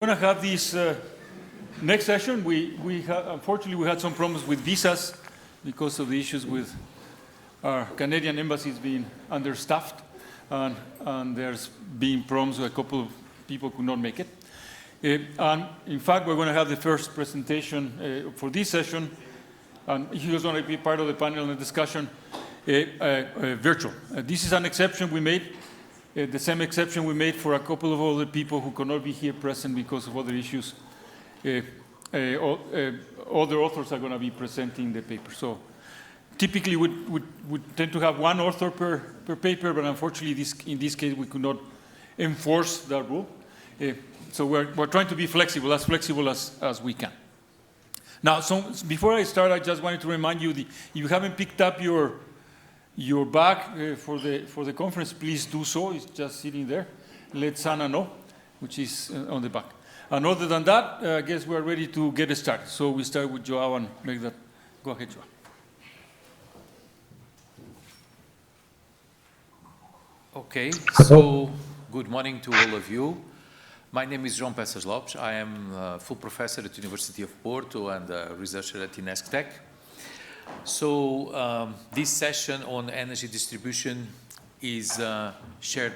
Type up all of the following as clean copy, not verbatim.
We're going to have this next session. Unfortunately, we had some problems with visas because of the issues with our Canadian embassies being understaffed, and there's been problems with a couple of people who could not make it. And in fact, we're going to have the first presentation for this session, and he was going to be part of the panel and the discussion virtual. This is an exception we made. The same exception we made for a couple of other people who could not be here present because of other issues. Other authors are going to be presenting the paper. So typically we tend to have one author per paper, but unfortunately in this case we could not enforce that rule. So we're trying to be flexible as we can. Now, so before I start, I just wanted to remind you, if you haven't picked up your bag for the conference, please do so. It's just sitting there. Let Sana know, which is on the back. And other than that, I guess we're ready to get started. So we start with Joao and make that. Go ahead, Joao. Okay, so good morning to all of you. My name is João Peças Lopes. I am a full professor at the University of Porto and a researcher at INESCTEC. So this session on energy distribution is shared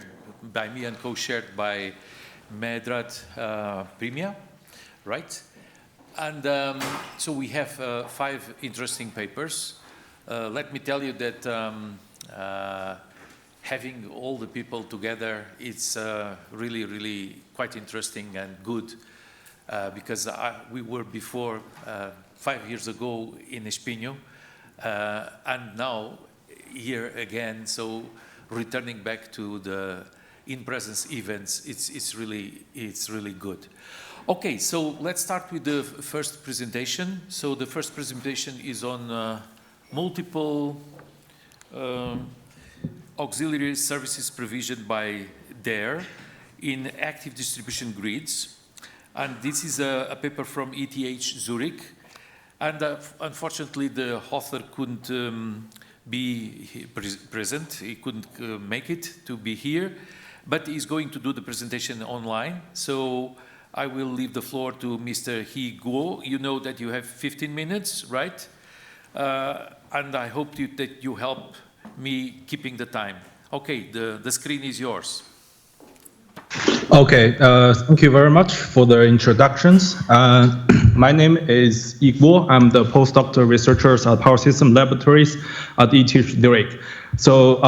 by me and co-shared by Medrat Primia, right? And so we have 5 interesting papers. Let me tell you that having all the people together, it's really, really quite interesting and good because we were before 5 years ago in Espinho. And now here again, so returning back to the in-presence events, it's really good. Okay, so let's start with the first presentation. So the first presentation is on multiple auxiliary services provisioned by DARE in active distribution grids. And this is a paper from ETH Zurich. And unfortunately, the author couldn't be present. He couldn't make it to be here, but he's going to do the presentation online. So I will leave the floor to Mr. He Guo. You know that you have 15 minutes, right? And I hope that you help me keeping the time. Okay, the screen is yours. Okay, thank you very much for the introductions. My name is Igbo. I'm the postdoctoral researcher at Power System Laboratories at ETH Zurich. So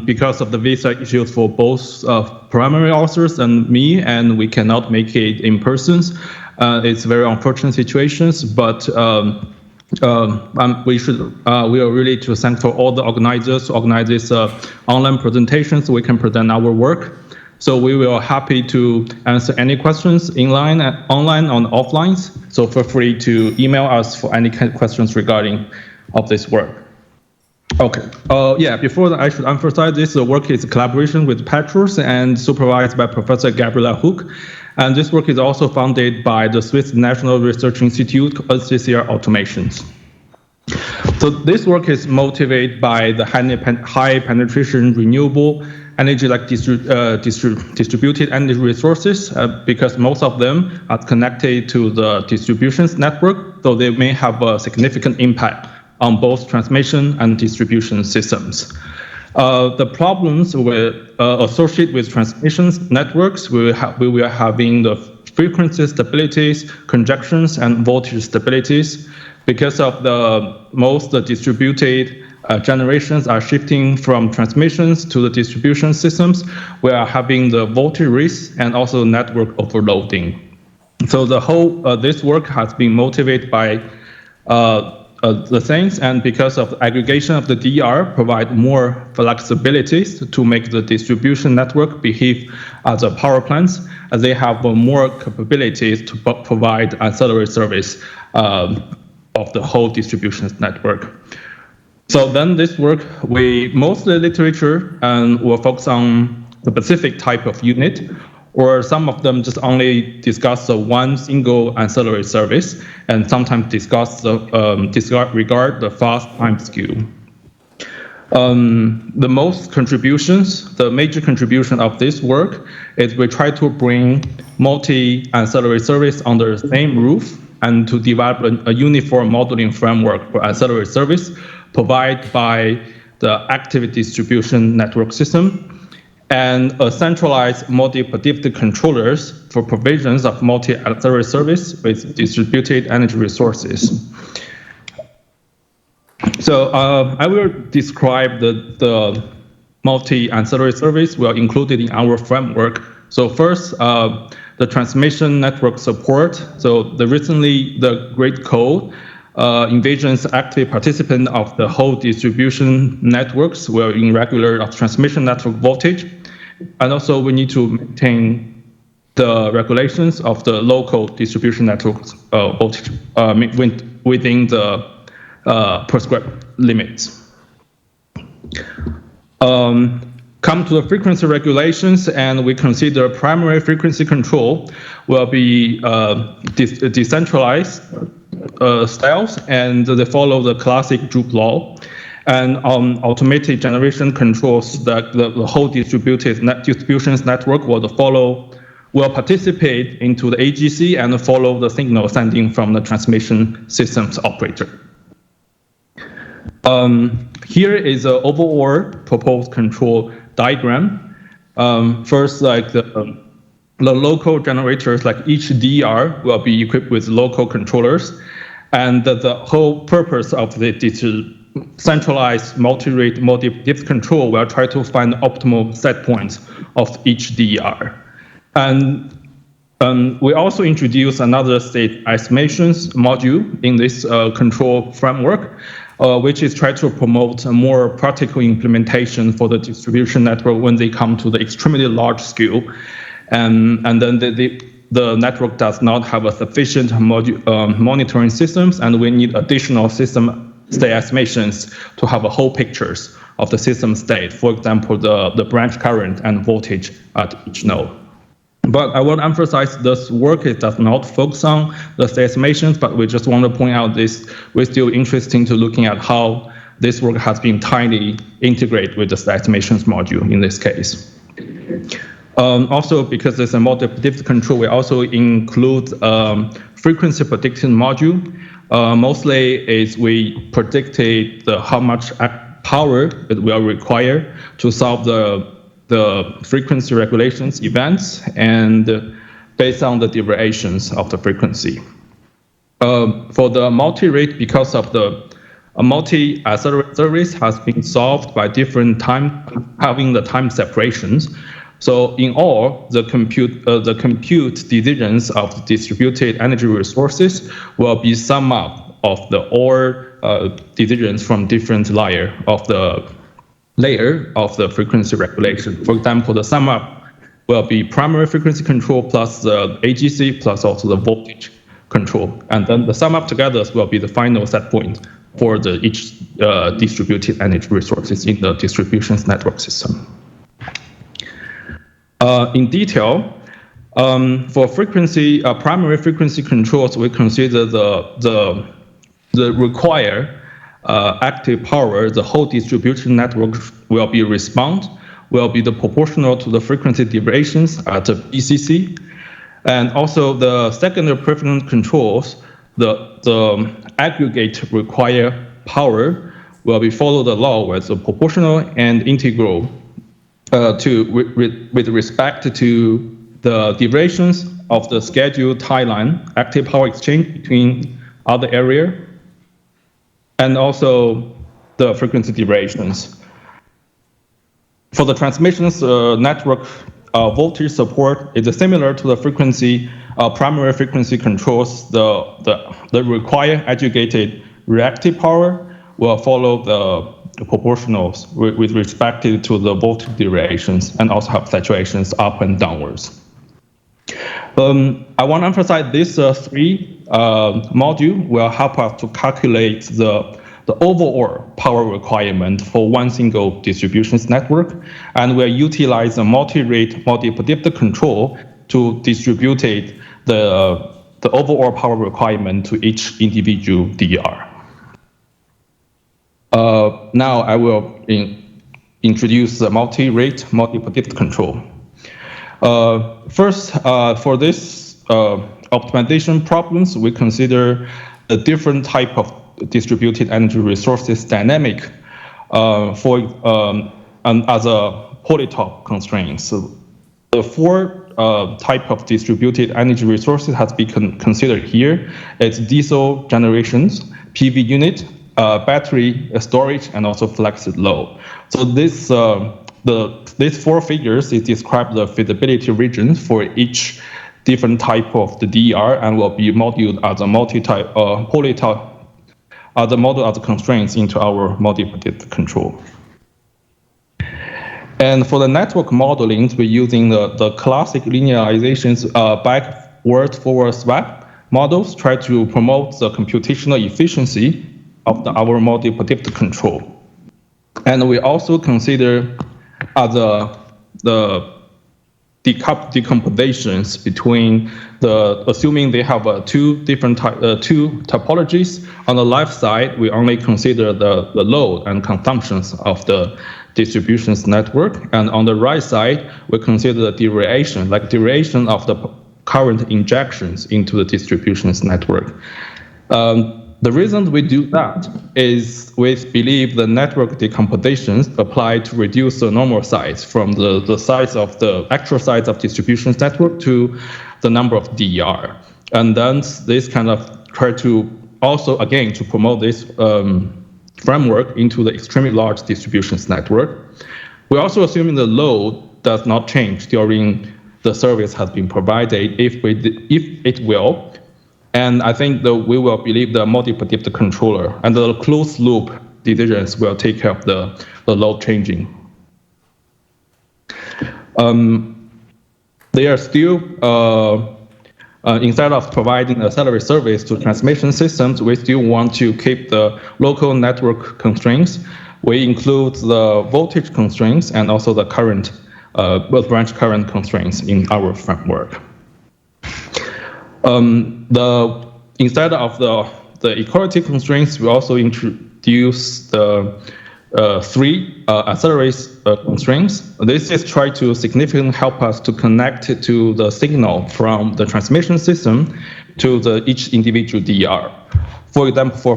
because of the visa issues for both primary authors and me, and we cannot make it in person, it's very unfortunate situations, but we are really to thank for all the organizers to organize this online presentation so we can present our work. So we will happy to answer any questions online or offline. So feel free to email us for any kind of questions regarding of this work. Okay. Yeah. Before that, I should emphasize this work is a collaboration with Petrus and supervised by Professor Gabriela Hook. And this work is also funded by the Swiss National Research Institute, CCR Automations. So this work is motivated by the high penetration renewable energy like distributed energy resources because most of them are connected to the distribution network, so they may have a significant impact on both transmission and distribution systems. The problems associated with transmission networks, we are having the frequency stabilities, conjunctions, and voltage stabilities. Because of most distributed generations are shifting from transmissions to the distribution systems, we are having the voltage risk and also network overloading. So the whole this work has been motivated by the things, and because of the aggregation of the DR, provide more flexibilities to make the distribution network behave as a power plants, as they have more capabilities to provide ancillary service of the whole distribution network. So then this work, we mostly literature and will focus on the specific type of unit, or some of them just only discuss one single ancillary service, and sometimes disregard the fast time skew. The major contribution of this work is we try to bring multi-ancillary service under the same roof, and to develop a uniform modeling framework for ancillary service provided by the active distribution network system, and a centralized multi-predictive controllers for provisions of multi-ancillary service with distributed energy resources. So I will describe the multi-ancillary service we are included in our framework. So first, the transmission network support. So recently, the Great Code envisions active participant of the whole distribution networks will in regular of transmission network voltage. And also we need to maintain the regulations of the local distribution network voltage within the prescribed limits. Come to the frequency regulations, and we consider primary frequency control will be decentralized styles, and they follow the classic Drupe law. And automated generation controls that the whole distributions network will participate into the AGC and follow the signal sending from the transmission systems operator. Here is an overall proposed control diagram. First, like the local generators, like each DER will be equipped with local controllers, and the whole purpose of the centralized multi-rate multi-depth control will try to find the optimal set points of each DER. And we also introduce another state estimations module in this control framework, which is try to promote a more practical implementation for the distribution network when they come to the extremely large scale. And then the network does not have a sufficient monitoring systems, and we need additional system state estimations to have a whole pictures of the system state. For example, the branch current and voltage at each node. But I want to emphasize this work does not focus on the state estimations, but we just want to point out this, we're still interested to looking at how this work has been tightly integrated with the state estimations module in this case. Also, because there's a multi-predictive control, we also include frequency prediction module. Mostly is we predicted how much power it will require to solve the frequency regulations events, and based on the deviations of the frequency. For the multi-rate, because of the multi-accelerator service has been solved by different having the time separations. So in all, the compute decisions of the distributed energy resources will be sum up of the all decisions from different layer of the frequency regulation. For example, the sum up will be primary frequency control plus the AGC plus also the voltage control. And then the sum up together will be the final set point for each distributed energy resources in the distributions network system. In detail, for primary frequency controls, we consider the required active power, the whole distribution network will be the proportional to the frequency deviations at the BCC. And also the secondary preference controls, the aggregate required power will be follow the law with the proportional and integral with respect to the deviations of the scheduled tie line, active power exchange between other area, and also the frequency deviations. For the transmissions network voltage support is similar to the primary frequency controls. The required aggregated reactive power will follow the proportionals with respect to the voltage deviations, and also have saturations up and downwards. I want to emphasize this three module will help us to calculate the overall power requirement for one single distributions network, and we'll utilize a multi-rate, multi-predictive control to distribute the overall power requirement to each individual DER. Now I will introduce the multi-rate, multi-predictive control. First, for this optimization problems, we consider a different type of distributed energy resources dynamic as a polytop constraint. So the four type of distributed energy resources has been considered here. It's diesel generations, PV unit, battery storage, and also flexed load. So this these four figures describe the feasibility regions for each different type of the DER and will be modeled as a multi-type polytop as a model as constraints into our multi-predictive control. And for the network modeling, we're using the classic linearizations backward forward swap models, try to promote the computational efficiency of our multi-predictive control. And we also consider the decompositions between assuming they have two topologies. On the left side, we only consider the load and consumptions of the distributions network, and on the right side, we consider the duration of the current injections into the distributions network. The reason we do that is we believe the network decompositions apply to reduce the normal size from the size of the actual size of distributions network to the number of DER. And then this kind of try to also, again, to promote this framework into the extremely large distributions network. We're also assuming the load does not change during the service has been provided, if it will. And I think that we will believe the multi-predictive controller and the closed loop decisions will take care of the load changing. They are still, instead of providing a salary service to transmission systems, we still want to keep the local network constraints. We include the voltage constraints and also the current, both branch current constraints in our framework. Instead of the equality constraints, we also introduce the three accelerate constraints. This is try to significantly help us to connect it to the signal from the transmission system to each individual DER. For example, for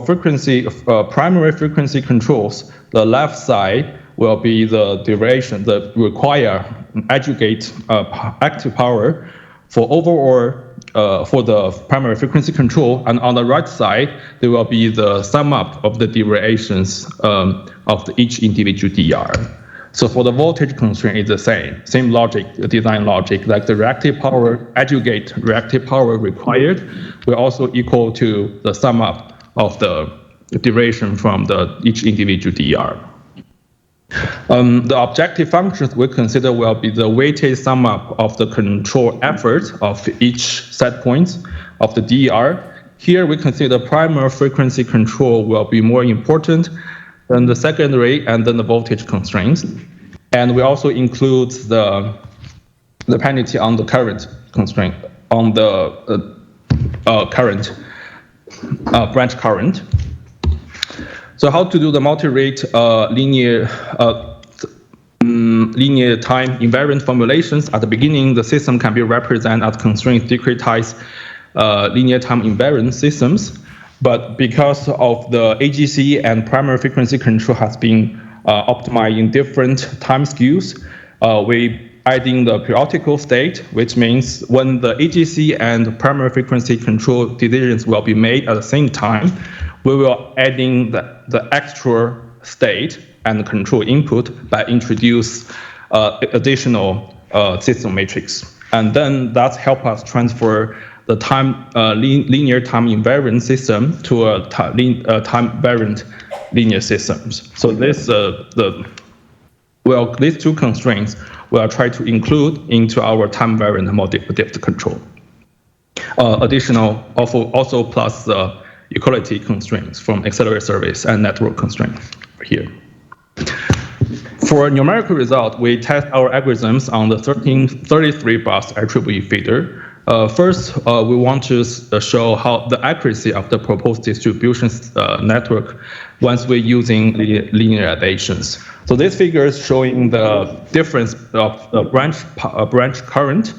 primary frequency controls, the left side will be the duration that require aggregate active power for overall for the primary frequency control, and on the right side, there will be the sum up of the derivations of each individual DER. So for the voltage constraint, it's the same logic, design logic, like the reactive power, aggregate reactive power required will also equal to the sum up of the duration from each individual DER. The objective functions we consider will be the weighted sum up of the control effort of each set point of the DER. Here we consider primary frequency control will be more important than the secondary and then the voltage constraints. And we also include the penalty on the current constraint, on the branch current. So how to do the multi-rate linear time invariant formulations? At the beginning, the system can be represented as constraint discretized linear time invariant systems. But because of the AGC and primary frequency control has been optimized in different time skews, we adding the periodical state, which means when the AGC and primary frequency control decisions will be made at the same time, we will adding the extra state and control input by introduce additional system matrix. And then that help us transfer the linear time invariant system to a time variant linear systems. So this these two constraints we'll try to include into our time variant multi-predictive control. Additional also plus the equality constraints from accelerated service and network constraints here. For numerical result, we test our algorithms on the 33-bus attribute feeder. First, we want to show how the accuracy of the proposed distribution network once we're using the linearizations. So this figure is showing the difference of the branch current.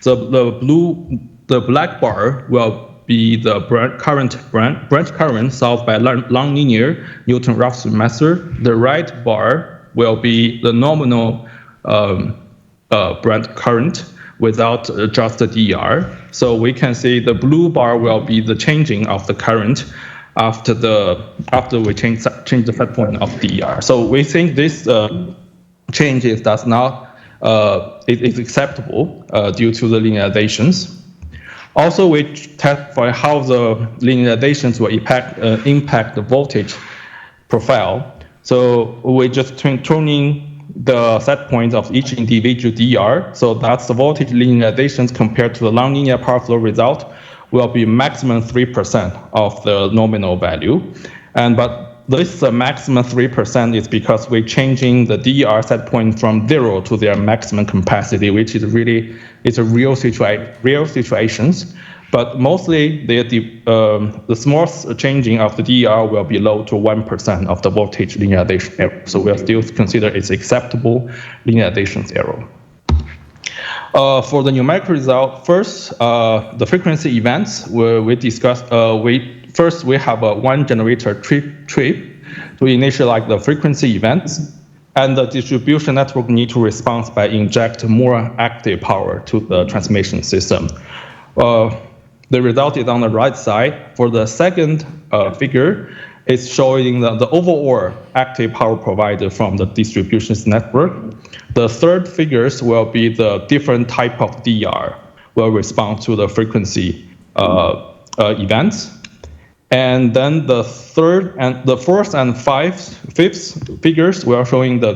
The black bar will be the branch current solved by nonlinear Newton-Raphson method. The right bar will be the nominal branch current without just the DER. So we can see the blue bar will be the changing of the current after we change the set point of DER. So we think this change is acceptable due to the linearizations. Also, we test for how the linearizations will impact the voltage profile. So we just tuning the set point of each individual DR. So that's the voltage linearizations compared to the nonlinear power flow result will be maximum 3% of the nominal value. But this maximum 3% is because we're changing the DR set point from 0 to their maximum capacity, which is really real situations. But mostly the small changing of the DR will be low to 1% of the voltage linearization error. So we'll still consider it's acceptable linearization error. For the numerical result, first, the frequency events we discussed. First, we have a one generator trip to initialize the frequency events, and the distribution network need to respond by inject more active power to the transmission system. The result is on the right side. For the second figure, it's showing the overall active power provided from the distribution network. The third figures will be the different type of DR will respond to the frequency events. And then the fourth and fifth figures we are showing the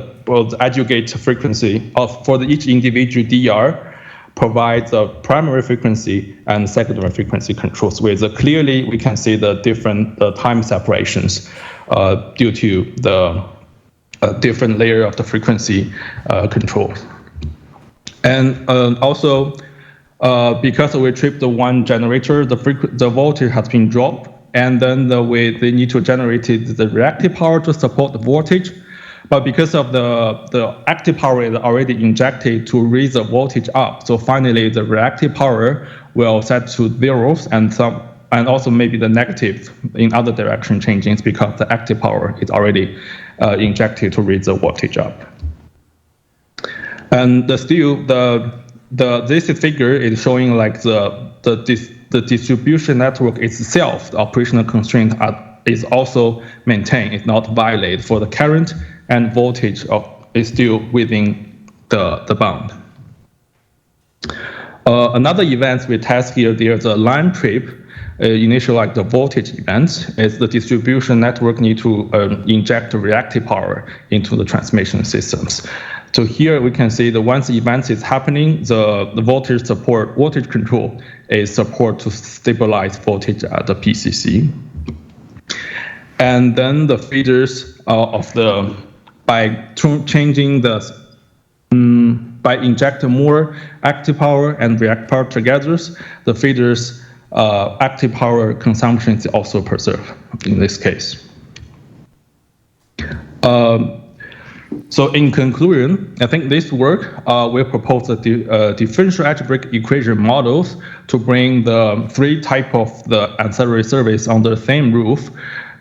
aggregate frequency for each individual DR provides a primary frequency and secondary frequency controls with clearly we can see the different time separations due to the different layer of the frequency control. And also because we tripped the one generator, the voltage has been dropped. And then they need to generate the reactive power to support the voltage. But because of the active power is already injected to raise the voltage up, so finally the reactive power will set to zeros and also maybe the negative in other direction changing because the active power is already injected to raise the voltage up. And this figure is showing like the distribution network itself, the operational constraint is also maintained, it's not violated for the current and voltage is still within the bound. Another event we test here, there's a line trip, initialize the voltage events, is the distribution network need to inject reactive power into the transmission systems. So here we can see that once the event is happening, the voltage control is support to stabilize voltage at the PCC. And then the feeders by injecting more active power and reactive power together, the feeders active power consumption is also preserved in this case. So in conclusion, I think this work will propose the differential algebraic equation models to bring the three type of the ancillary service under the same roof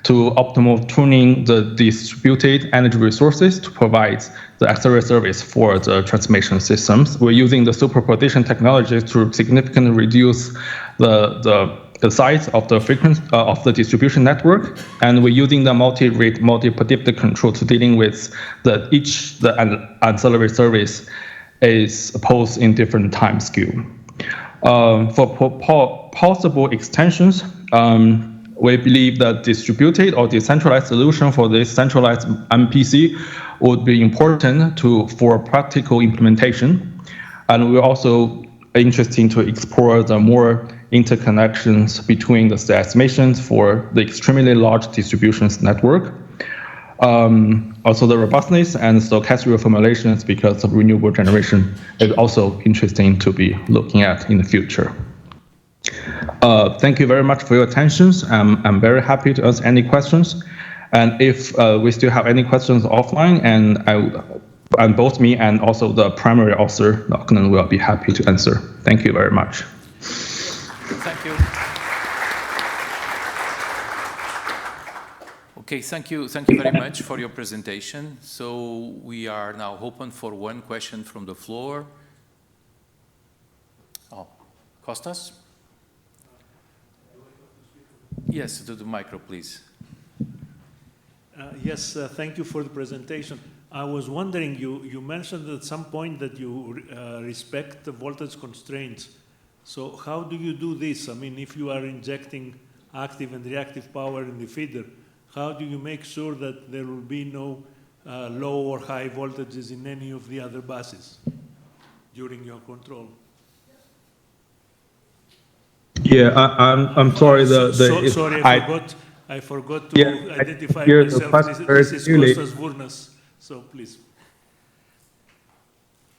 to optimal tuning the distributed energy resources to provide the ancillary service for the transmission systems. We're using the superposition technology to significantly reduce the size of the frequency of the distribution network, and we're using the multi-rate, multi-predictive control to dealing with the ancillary service is posed in different time scale. For possible extensions, we believe that distributed or decentralized solution for this centralized MPC would be important for practical implementation, and we're also interested to explore the more interconnections between the estimations for the extremely large distributions network. Also the robustness and stochastic formulations because of renewable generation is also interesting to be looking at in the future. Thank you very much for your attention. I'm very happy to answer any questions. And if we still have any questions offline, and both me and also the primary author, Lachlan, will be happy to answer. Thank you very much. Thank you. Okay, thank you very much for your presentation. So we are now open for one question from the floor. Oh, Kostas? Yes, to the micro, please. Yes, thank you for the presentation. I was wondering, you mentioned at some point that you respect the voltage constraints. So how do you do this? I mean, if you are injecting active and reactive power in the feeder, how do you make sure that there will be no low or high voltages in any of the other buses during your control? Yeah, I'm sorry. Sorry, I forgot to identify myself. This is Kostas Vournas. So please.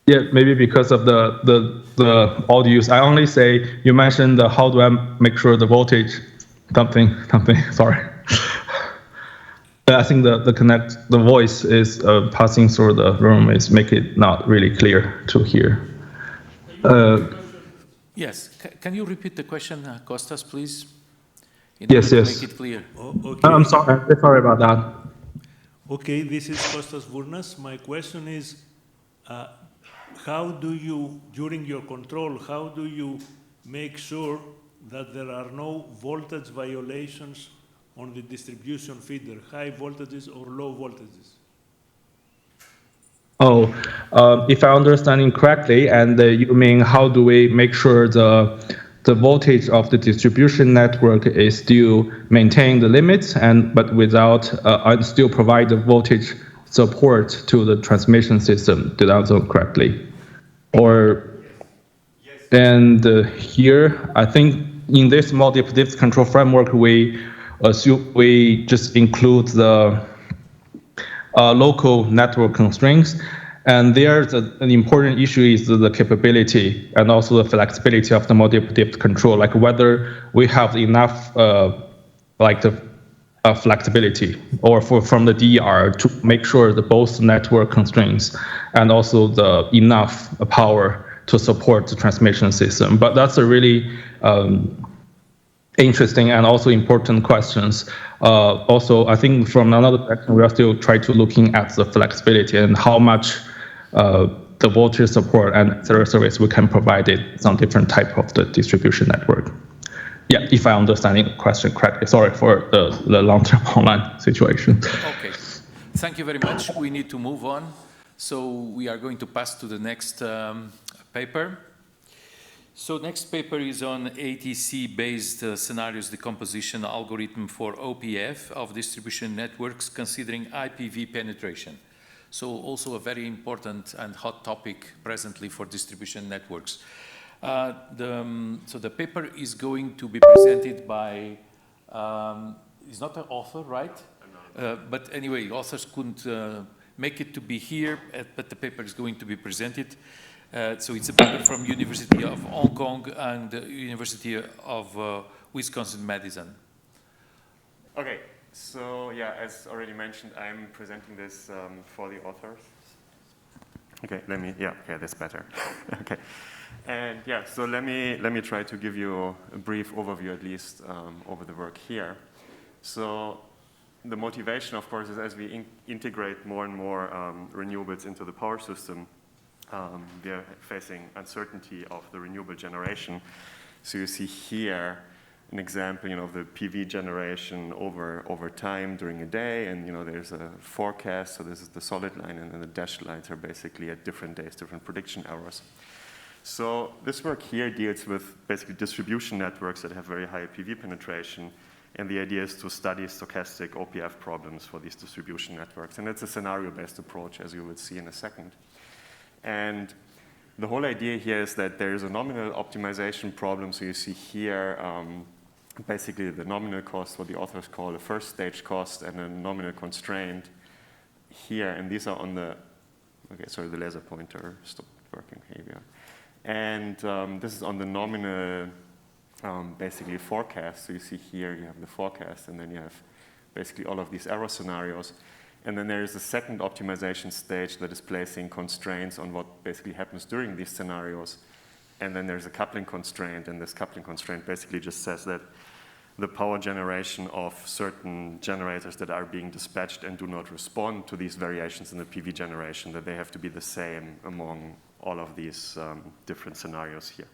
Yeah, maybe because of the audio use. I only say you mentioned how do I make sure the voltage, something. Sorry. I think the voice is passing through the room is make it not really clear to hear. Yes, can you repeat the question, Kostas, please? Yes. Make it clear. Okay. I'm sorry about that. Okay, this is Kostas Vournas. My question is, how do you, during your control, how do you make sure that there are no voltage violations on the distribution feeder, high voltages or low voltages? Oh, if I'm understanding correctly, and you mean how do we make sure the voltage of the distribution network is still maintain the limits, but without and still provide the voltage support to the transmission system? Did I answer correctly? Or yes. And here, I think in this multi-predictive control framework, we just include the local network constraints. And there's an important issue is the capability and also the flexibility of the multi-predictive control, like whether we have enough flexibility or from the DER to make sure that both network constraints and also the enough power to support the transmission system. But that's a really interesting and also important questions. Also, I think from another section, we are still trying to looking at the flexibility and how much the voltage support and service we can provide it on different type of the distribution network. Yeah, if I'm understanding the question correctly. Sorry for the long-term online situation. Okay, thank you very much. We need to move on. So we are going to pass to the next paper. So next paper is on ATC-based scenarios decomposition algorithm for OPF of distribution networks considering IPv penetration. So also a very important and hot topic presently for distribution networks. So the paper is going to be presented by, he's not an author, right? But anyway, authors couldn't make it to be here, but the paper is going to be presented. So it's a paper from University of Hong Kong and University of Wisconsin-Madison. Okay, so yeah, as already mentioned, I'm presenting this for the authors. Okay, okay, that's better. Okay, and yeah, so let me try to give you a brief overview, at least, over the work here. So the motivation, of course, is as we integrate more and more renewables into the power system, we are facing uncertainty of the renewable generation. So you see here an example, of the PV generation over time during a day, and there's a forecast. So this is the solid line, and then the dashed lines are basically at different days, different prediction hours. So this work here deals with basically distribution networks that have very high PV penetration, and the idea is to study stochastic OPF problems for these distribution networks, and it's a scenario-based approach, as you will see in a second. And the whole idea here is that there is a nominal optimization problem. So you see here basically the nominal cost, what the authors call a first stage cost, and a nominal constraint here. And these are on the, okay, sorry, the laser pointer stopped working. Here we are. And this is on the nominal basically forecast. So you see here you have the forecast, and then you have basically all of these error scenarios. And then there is a second optimization stage that is placing constraints on what basically happens during these scenarios. And then there's a coupling constraint, and this coupling constraint basically just says that the power generation of certain generators that are being dispatched and do not respond to these variations in the PV generation, that they have to be the same among all of these different scenarios here.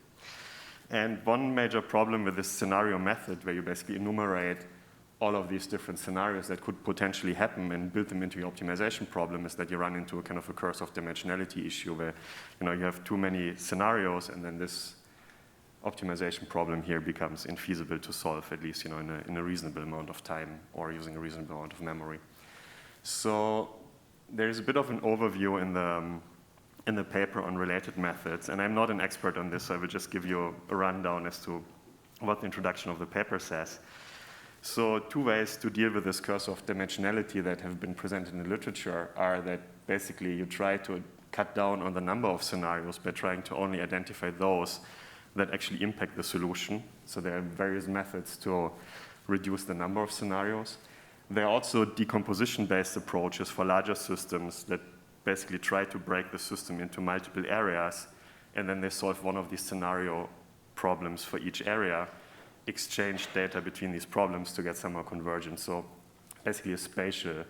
And one major problem with this scenario method, where you basically enumerate all of these different scenarios that could potentially happen and build them into your optimization problem, is that you run into a kind of a curse of dimensionality issue where you have too many scenarios, and then this optimization problem here becomes infeasible to solve, at least in a reasonable amount of time or using a reasonable amount of memory. So there's a bit of an overview in the paper on related methods, and I'm not an expert on this, so I will just give you a rundown as to what the introduction of the paper says. So 2 ways to deal with this curse of dimensionality that have been presented in the literature are that basically you try to cut down on the number of scenarios by trying to only identify those that actually impact the solution. So there are various methods to reduce the number of scenarios. There are also decomposition-based approaches for larger systems that basically try to break the system into multiple areas, and then they solve one of these scenario problems for each area, exchange data between these problems to get somehow convergence. So basically a spatial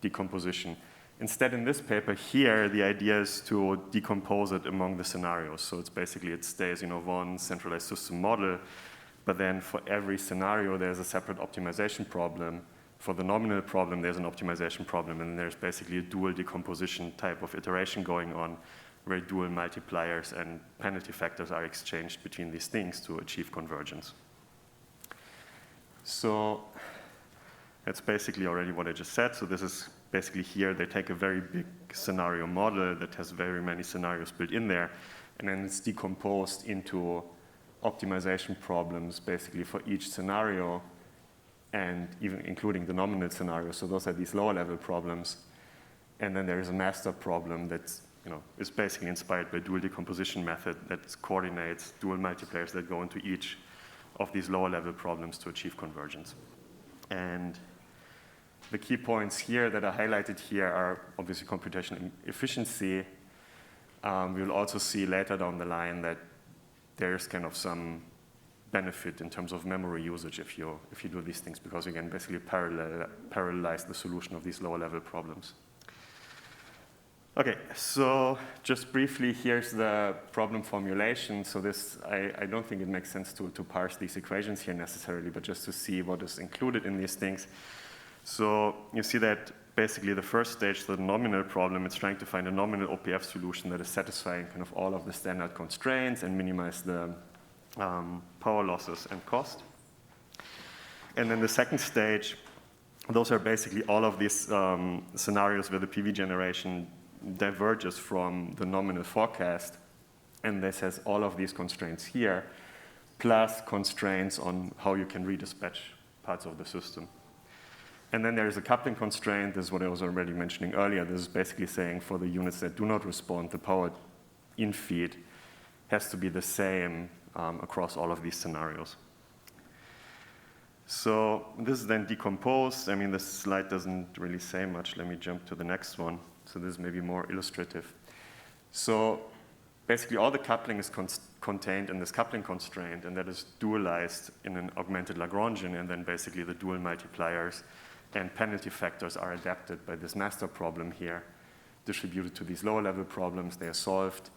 decomposition. Instead, in this paper here, the idea is to decompose it among the scenarios. So it's basically, it stays one centralized system model, but then for every scenario, there's a separate optimization problem. For the nominal problem, there's an optimization problem, and there's basically a dual decomposition type of iteration going on, where dual multipliers and penalty factors are exchanged between these things to achieve convergence. So that's basically already what I just said. So this is basically here, they take a very big scenario model that has very many scenarios built in there, and then it's decomposed into optimization problems basically for each scenario, and even including the nominal scenario. So those are these lower level problems. And then there is a master problem that's, is basically inspired by dual decomposition method that coordinates dual multipliers that go into each of these lower level problems to achieve convergence. And the key points here that are highlighted here are obviously computational efficiency. We will also see later down the line that there's kind of some benefit in terms of memory usage if you do these things, because you can basically parallelize the solution of these lower level problems. Okay, so just briefly, here's the problem formulation. So this, I don't think it makes sense to parse these equations here necessarily, but just to see what is included in these things. So you see that basically the first stage, the nominal problem, it's trying to find a nominal OPF solution that is satisfying kind of all of the standard constraints and minimize the power losses and cost. And then the second stage, those are basically all of these scenarios where the PV generation diverges from the nominal forecast, and this has all of these constraints here, plus constraints on how you can redispatch parts of the system. And then there is a coupling constraint. This is what I was already mentioning earlier. This is basically saying for the units that do not respond, the power in feed has to be the same across all of these scenarios. So this is then decomposed. I mean, this slide doesn't really say much. Let me jump to the next one. So this is maybe more illustrative. So basically all the coupling is contained in this coupling constraint, and that is dualized in an augmented Lagrangian, and then basically the dual multipliers and penalty factors are adapted by this master problem here, distributed to these lower level problems. They are solved.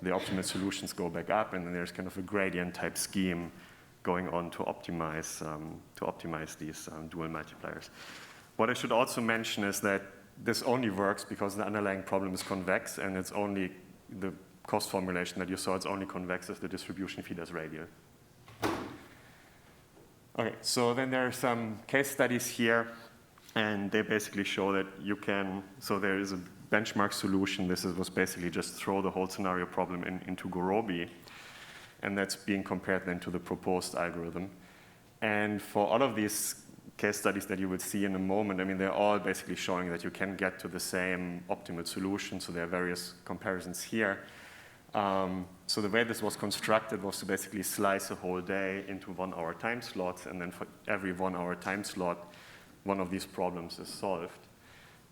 The optimal solutions go back up, and then there's kind of a gradient type scheme going on to optimize these dual multipliers. What I should also mention is that this only works because the underlying problem is convex, and it's only the cost formulation that you saw, it's only convex if the distribution feeder is radial. Okay, so then there are some case studies here, and they basically show that you can, so there is a benchmark solution. This was basically just throw the whole scenario problem into Gorobi, and that's being compared then to the proposed algorithm. And for all of these case studies that you will see in a moment, I mean, they're all basically showing that you can get to the same optimal solution. So there are various comparisons here. So the way this was constructed was to basically slice a whole day into 1 hour time slots, and then for every 1 hour time slot, one of these problems is solved.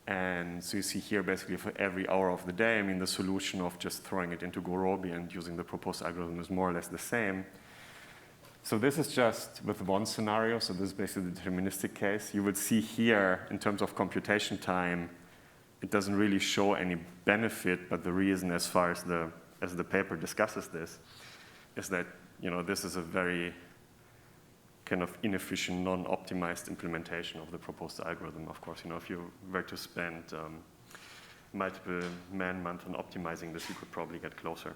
And so you see here basically for every hour of the day, I mean, the solution of just throwing it into Gurobi and using the proposed algorithm is more or less the same. So this is just with one scenario. So this is basically the deterministic case. You will see here in terms of computation time, it doesn't really show any benefit, but the reason as far as the paper discusses this is that, this is a very kind of inefficient, non-optimized implementation of the proposed algorithm. Of course, if you were to spend multiple man-months on optimizing this, you could probably get closer.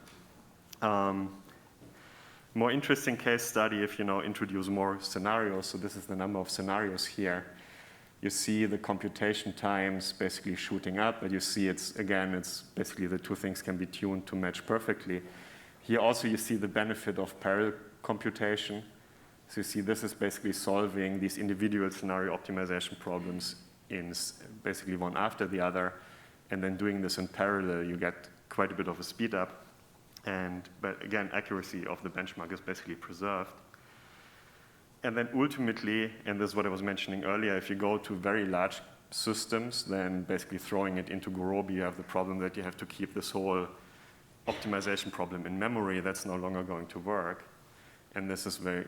More interesting case study if you introduce more scenarios. So this is the number of scenarios here. You see the computation times basically shooting up, but you see it's basically the two things can be tuned to match perfectly. Here also you see the benefit of parallel computation. So you see this is basically solving these individual scenario optimization problems in basically one after the other, and then doing this in parallel, you get quite a bit of a speed up. But again, accuracy of the benchmark is basically preserved. And then ultimately, and this is what I was mentioning earlier, if you go to very large systems, then basically throwing it into Gurobi, you have the problem that you have to keep this whole optimization problem in memory. That's no longer going to work. And this is very,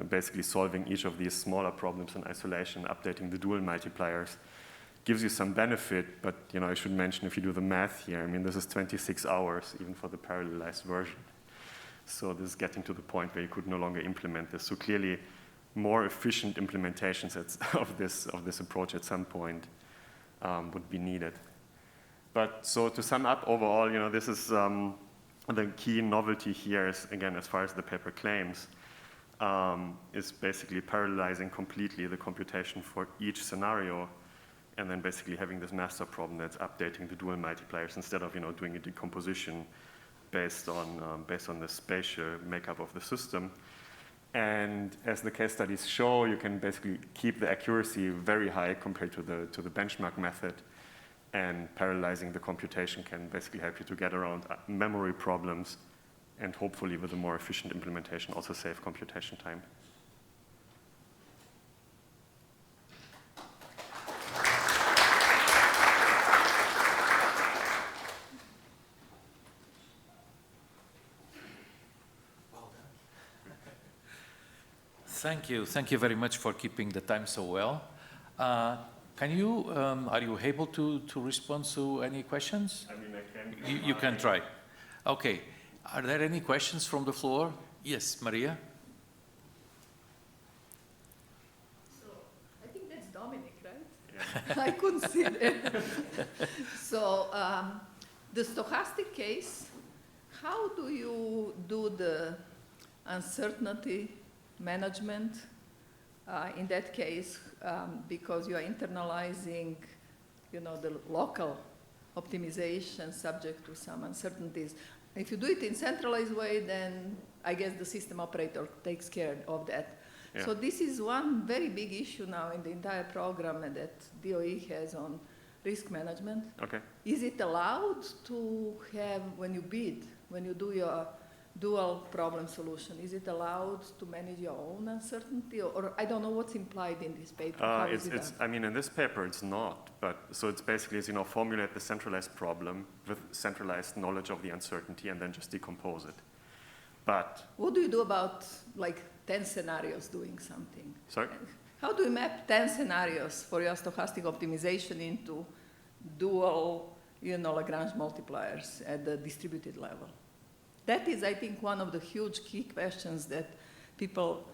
basically solving each of these smaller problems in isolation, updating the dual multipliers, gives you some benefit, but I should mention if you do the math here, I mean, this is 26 hours even for the parallelized version. So this is getting to the point where you could no longer implement this. So clearly, more efficient implementations of this approach at some point would be needed. But so to sum up overall, this is the key novelty here is, again, as far as the paper claims, is basically parallelizing completely the computation for each scenario, and then basically having this master problem that's updating the dual multipliers instead of doing a decomposition based on the spatial makeup of the system. And as the case studies show, you can basically keep the accuracy very high compared to the benchmark method. And parallelizing the computation can basically help you to get around memory problems, and hopefully with a more efficient implementation also save computation time. Thank you. Thank you very much for keeping the time so well. Are you able to respond to any questions? I mean, I can. You can try. Okay. Are there any questions from the floor? Yes, Maria? So, I think that's Dominic, right? Yeah. I couldn't see it. So, the stochastic case, how do you do the uncertainty management in that case, because you are internalizing, the local optimization subject to some uncertainties. If you do it in centralized way, then I guess the system operator takes care of that. Yeah. So this is one very big issue now in the entire program that DOE has on risk management. Okay. Is it allowed to have, when you bid, when you do your dual problem solution, is it allowed to manage your own uncertainty, or I don't know what's implied in this paper? I mean, in this paper it's not, but so it's basically, formulate the centralized problem with centralized knowledge of the uncertainty and then just decompose it. But what do you do about like 10 scenarios doing something? Sorry? How do you map 10 scenarios for your stochastic optimization into dual, Lagrange multipliers at the distributed level? That is, I think, one of the huge key questions that people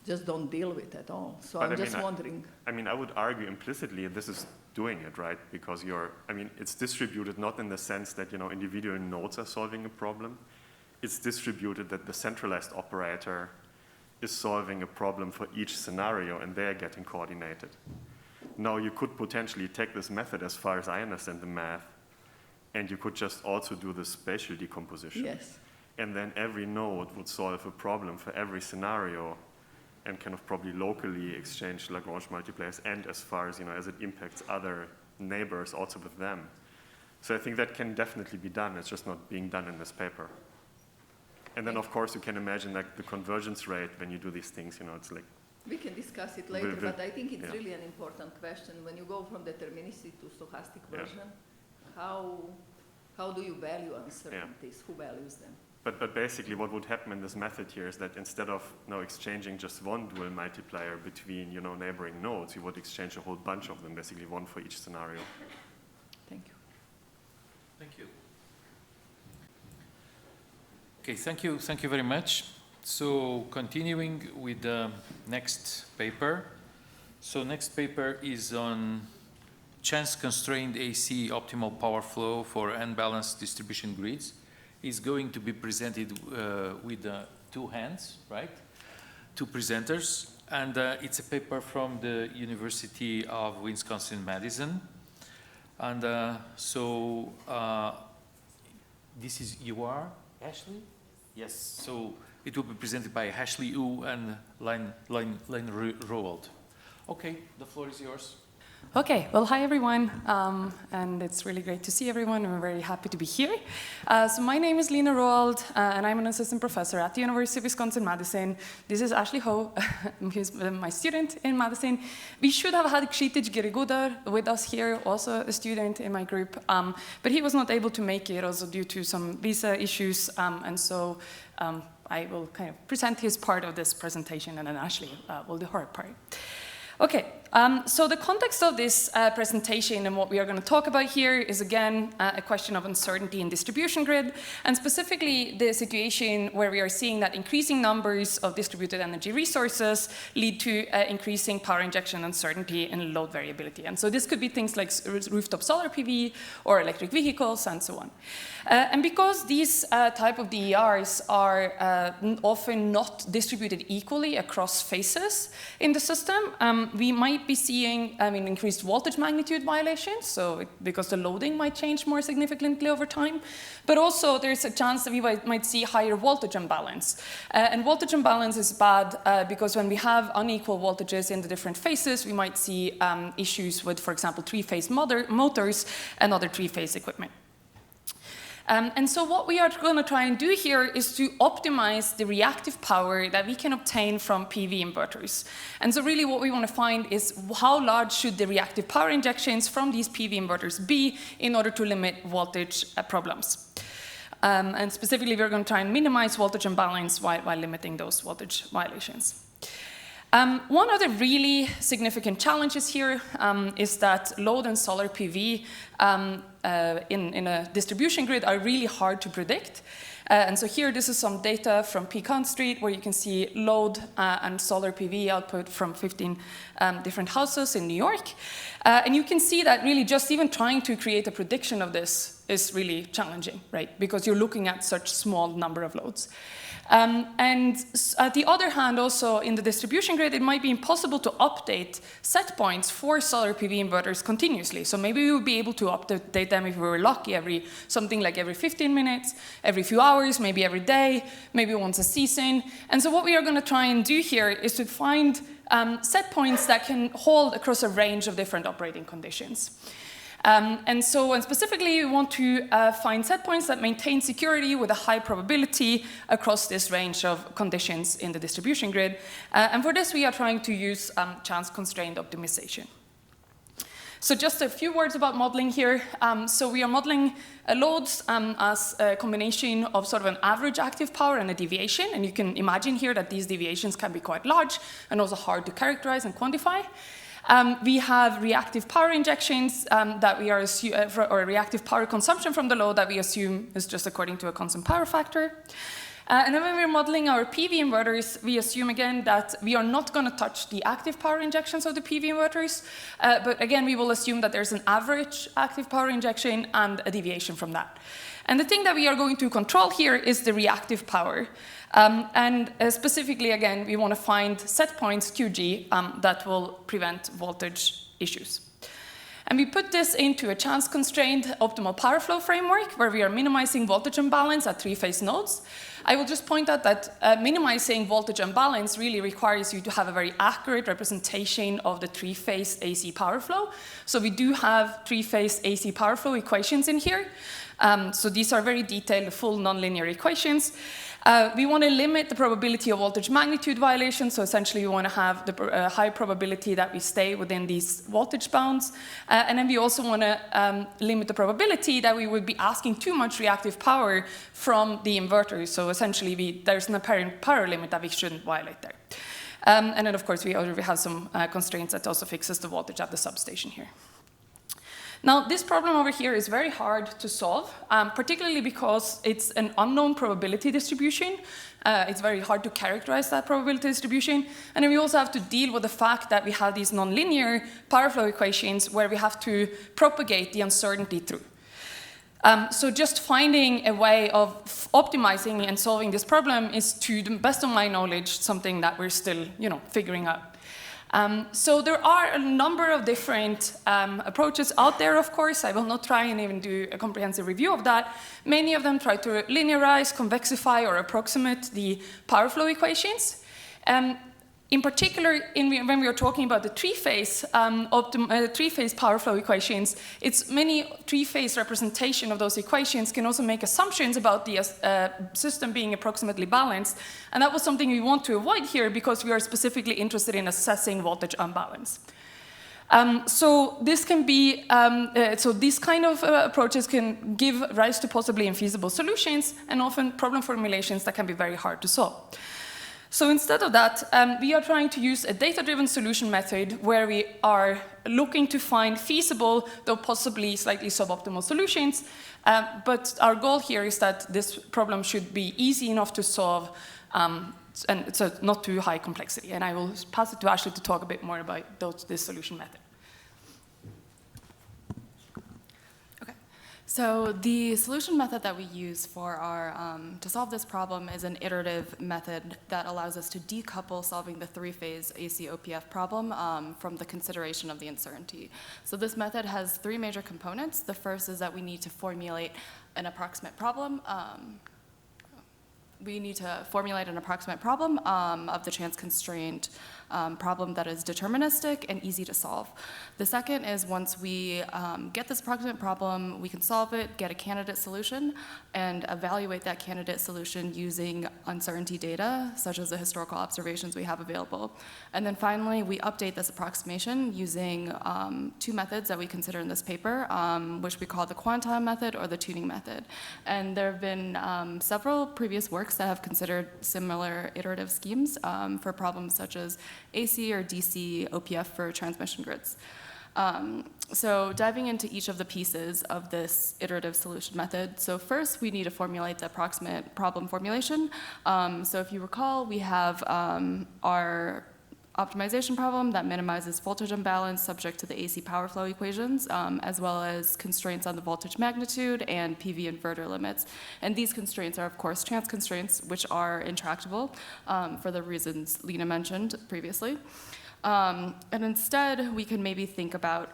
just don't deal with at all. So I'm just wondering. I would argue implicitly this is doing it, right? Because it's distributed not in the sense that, individual nodes are solving a problem. It's distributed that the centralized operator is solving a problem for each scenario, and they're getting coordinated. Now, you could potentially take this method, as far as I understand the math, and you could just also do the spatial decomposition. Yes. And then every node would solve a problem for every scenario and kind of probably locally exchange Lagrange multipliers, and as far as, as it impacts other neighbors also with them. So I think that can definitely be done. It's just not being done in this paper. And then, of course, you can imagine like the convergence rate when you do these things, it's like We can discuss it later, We'll- but I think it's yeah. really an important question. When you go from deterministic to stochastic Yeah. version, how do you value uncertainties? Who values them? But basically what would happen in this method here is that instead of exchanging just one dual multiplier between neighboring nodes, you would exchange a whole bunch of them, basically one for each scenario. Thank you. Thank you. Okay, thank you very much. So continuing with the next paper. So next paper is on chance-constrained AC optimal power flow for unbalanced distribution grids. Is going to be presented with two hands, right? Two presenters. And it's a paper from the University of Wisconsin-Madison. And this is, you are Ashley? Yes. So it will be presented by Ashley Yu and Lena Rold. Okay, the floor is yours. Okay, well, hi everyone, and it's really great to see everyone. I'm very happy to be here. So my name is Lena Rold, and I'm an assistant professor at the University of Wisconsin-Madison. This is Ashley Ho, who's my student in Madison. We should have had Kshitij Girigudar with us here, also a student in my group, but he was not able to make it also due to some visa issues, and so I will kind of present his part of this presentation, and then Ashley will do her part. Okay, so the context of this presentation and what we are going to talk about here is again a question of uncertainty in distribution grid, and specifically the situation where we are seeing that increasing numbers of distributed energy resources lead to increasing power injection uncertainty and load variability. And so this could be things like rooftop solar PV or electric vehicles and so on. And because these type of DERs are often not distributed equally across phases in the system, we might be seeing increased voltage magnitude violations, so because the loading might change more significantly over time, but also there's a chance that we might see higher voltage imbalance. And voltage imbalance is bad because when we have unequal voltages in the different phases, we might see issues with, for example, three-phase motors and other three-phase equipment. And so what we are going to try and do here is to optimize the reactive power that we can obtain from PV inverters. And so really what we want to find is how large should the reactive power injections from these PV inverters be in order to limit voltage problems. And specifically, we're going to try and minimize voltage imbalance while limiting those voltage violations. One of the really significant challenges here is that load and solar PV in a distribution grid are really hard to predict. And so here, this is some data from Pecan Street where you can see load and solar PV output from 15 different houses in New York. And you can see that really just even trying to create a prediction of this is really challenging, right? Because you're looking at such small number of loads. And at the other hand, also in the distribution grid, it might be impossible to update set points for solar PV inverters continuously. So maybe we would be able to update them if we were lucky, something like every 15 minutes, every few hours, maybe every day, maybe once a season. And so what we are going to try and do here is to find set points that can hold across a range of different operating conditions. And specifically, we want to find set points that maintain security with a high probability across this range of conditions in the distribution grid. And for this, we are trying to use chance-constrained optimization. So just a few words about modeling here. So we are modeling loads as a combination of sort of an average active power and a deviation. And you can imagine here that these deviations can be quite large and also hard to characterize and quantify. We have reactive power injections that we are or reactive power consumption from the load that we assume is just according to a constant power factor. And then when we're modeling our PV inverters, we assume again that we are not going to touch the active power injections of the PV inverters. But again, we will assume that there's an average active power injection and a deviation from that. And the thing that we are going to control here is the reactive power. Specifically, again, we want to find set points, QG, that will prevent voltage issues. And we put this into a chance-constrained optimal power flow framework where we are minimizing voltage imbalance at three-phase nodes. I will just point out that minimizing voltage imbalance really requires you to have a very accurate representation of the three-phase AC power flow. So we do have three-phase AC power flow equations in here. So these are very detailed, full nonlinear equations. We want to limit the probability of voltage magnitude violation, so essentially we want to have the high probability that we stay within these voltage bounds. And then we also want to limit the probability that we would be asking too much reactive power from the inverter. So essentially there's an apparent power limit that we shouldn't violate there. And then of course we already have some constraints that also fixes the voltage at the substation here. Now, this problem over here is very hard to solve, particularly because it's an unknown probability distribution. It's very hard to characterize that probability distribution. And then we also have to deal with the fact that we have these nonlinear power flow equations where we have to propagate the uncertainty through. So just finding a way of optimizing and solving this problem is, to the best of my knowledge, something that we're still, figuring out. So there are a number of different approaches out there, of course. I will not try and even do a comprehensive review of that. Many of them try to linearize, convexify, or approximate the power flow equations. In particular, when we are talking about the three-phase power flow equations, it's many three-phase representation of those equations can also make assumptions about the system being approximately balanced. And that was something we want to avoid here because we are specifically interested in assessing voltage unbalance. So this can be, so these kind of approaches can give rise to possibly infeasible solutions and often problem formulations that can be very hard to solve. So instead of that, we are trying to use a data-driven solution method where we are looking to find feasible, though possibly slightly suboptimal solutions. But our goal here is that this problem should be easy enough to solve, and it's not too high complexity. And I will pass it to Ashley to talk a bit more about this solution method. So the solution method that we use for our, to solve this problem is an iterative method that allows us to decouple solving the three-phase AC-OPF problem from the consideration of the uncertainty. So this method has three major components. The first is that we need to formulate an approximate problem. We need to formulate an approximate problem of the chance-constrained problem that is deterministic and easy to solve. The second is once we get this approximate problem, we can solve it, get a candidate solution, and evaluate that candidate solution using uncertainty data, such as the historical observations we have available. And then finally, we update this approximation using two methods that we consider in this paper, which we call the quantum method or the tuning method. And there have been several previous works that have considered similar iterative schemes for problems such as AC or DC OPF for transmission grids. So diving into each of the pieces of this iterative solution method. So first, we need to formulate the approximate problem formulation. So if you recall, we have our optimization problem that minimizes voltage imbalance subject to the AC power flow equations, as well as constraints on the voltage magnitude and PV inverter limits. And these constraints are, of course, chance constraints, which are intractable for the reasons Lena mentioned previously. And instead, we can maybe think about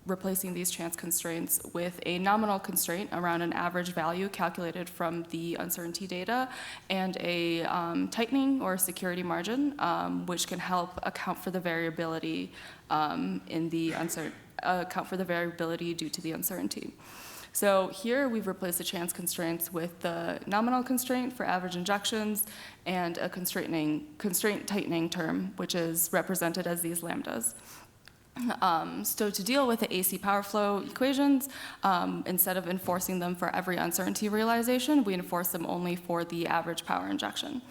replacing these chance constraints with a nominal constraint around an average value calculated from the uncertainty data and a tightening or security margin, which can help account for the variability due to the uncertainty. So here we've replaced the chance constraints with the nominal constraint for average injections and a constraint tightening term, which is represented as these lambdas. So to deal with the AC power flow equations, instead of enforcing them for every uncertainty realization, we enforce them only for the average power injection.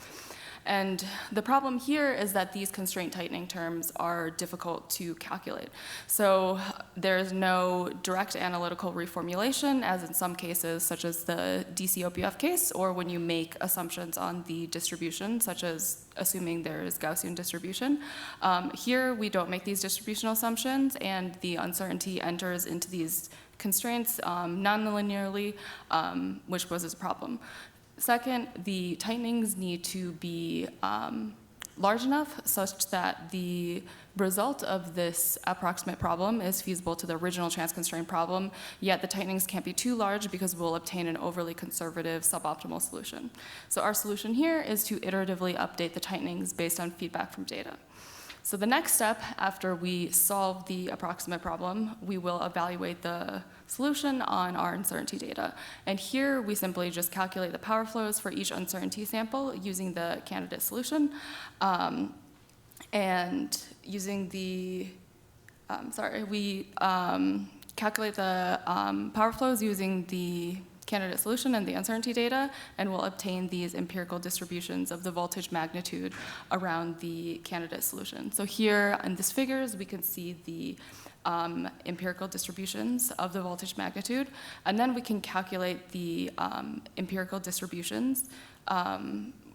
And the problem here is that these constraint tightening terms are difficult to calculate. So there's no direct analytical reformulation, as in some cases, such as the DC-OPF case, or when you make assumptions on the distribution, such as assuming there is Gaussian distribution. Here, we don't make these distributional assumptions, and the uncertainty enters into these constraints non-linearly, which poses a problem. Second, the tightenings need to be large enough such that the result of this approximate problem is feasible to the original chance constraint problem, yet the tightenings can't be too large because we'll obtain an overly conservative suboptimal solution. So our solution here is to iteratively update the tightenings based on feedback from data. So the next step, after we solve the approximate problem, we will evaluate the solution on our uncertainty data. And here we simply just calculate the power flows for each uncertainty sample using the candidate solution. And using the, we calculate the power flows using the candidate solution and the uncertainty data, and we'll obtain these empirical distributions of the voltage magnitude around the candidate solution. So here in these figures, we can see the empirical distributions of the voltage magnitude, and then we can calculate the empirical distributions.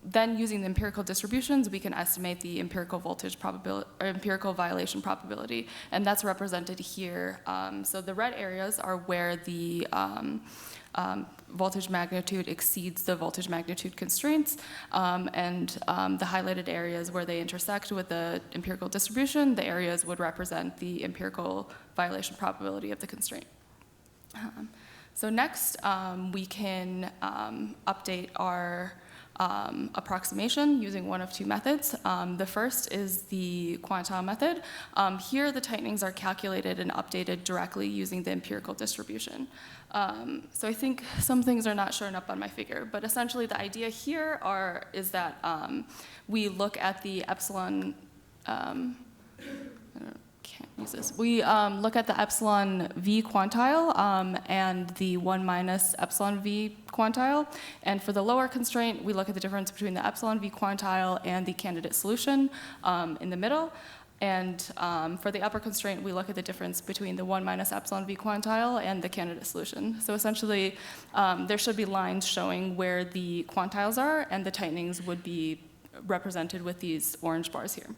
Then using the empirical distributions, we can estimate the empirical voltage probability, or empirical violation probability, and that's represented here. So the red areas are where the voltage magnitude exceeds the voltage magnitude constraints, and the highlighted areas where they intersect with the empirical distribution, the areas would represent the empirical violation probability of the constraint. So next, we can update our approximation using one of two methods. The first is the quantile method. Here, the tightenings are calculated and updated directly using the empirical distribution. So I think some things are not showing up on my figure, but essentially the idea here is that we look at the epsilon, can't use this. We look at the epsilon v quantile and the 1 minus epsilon v quantile. And for the lower constraint, we look at the difference between the epsilon v quantile and the candidate solution in the middle. And for the upper constraint, we look at the difference between the 1 minus epsilon v quantile and the candidate solution. So essentially, there should be lines showing where the quantiles are, and the tightenings would be represented with these orange bars here.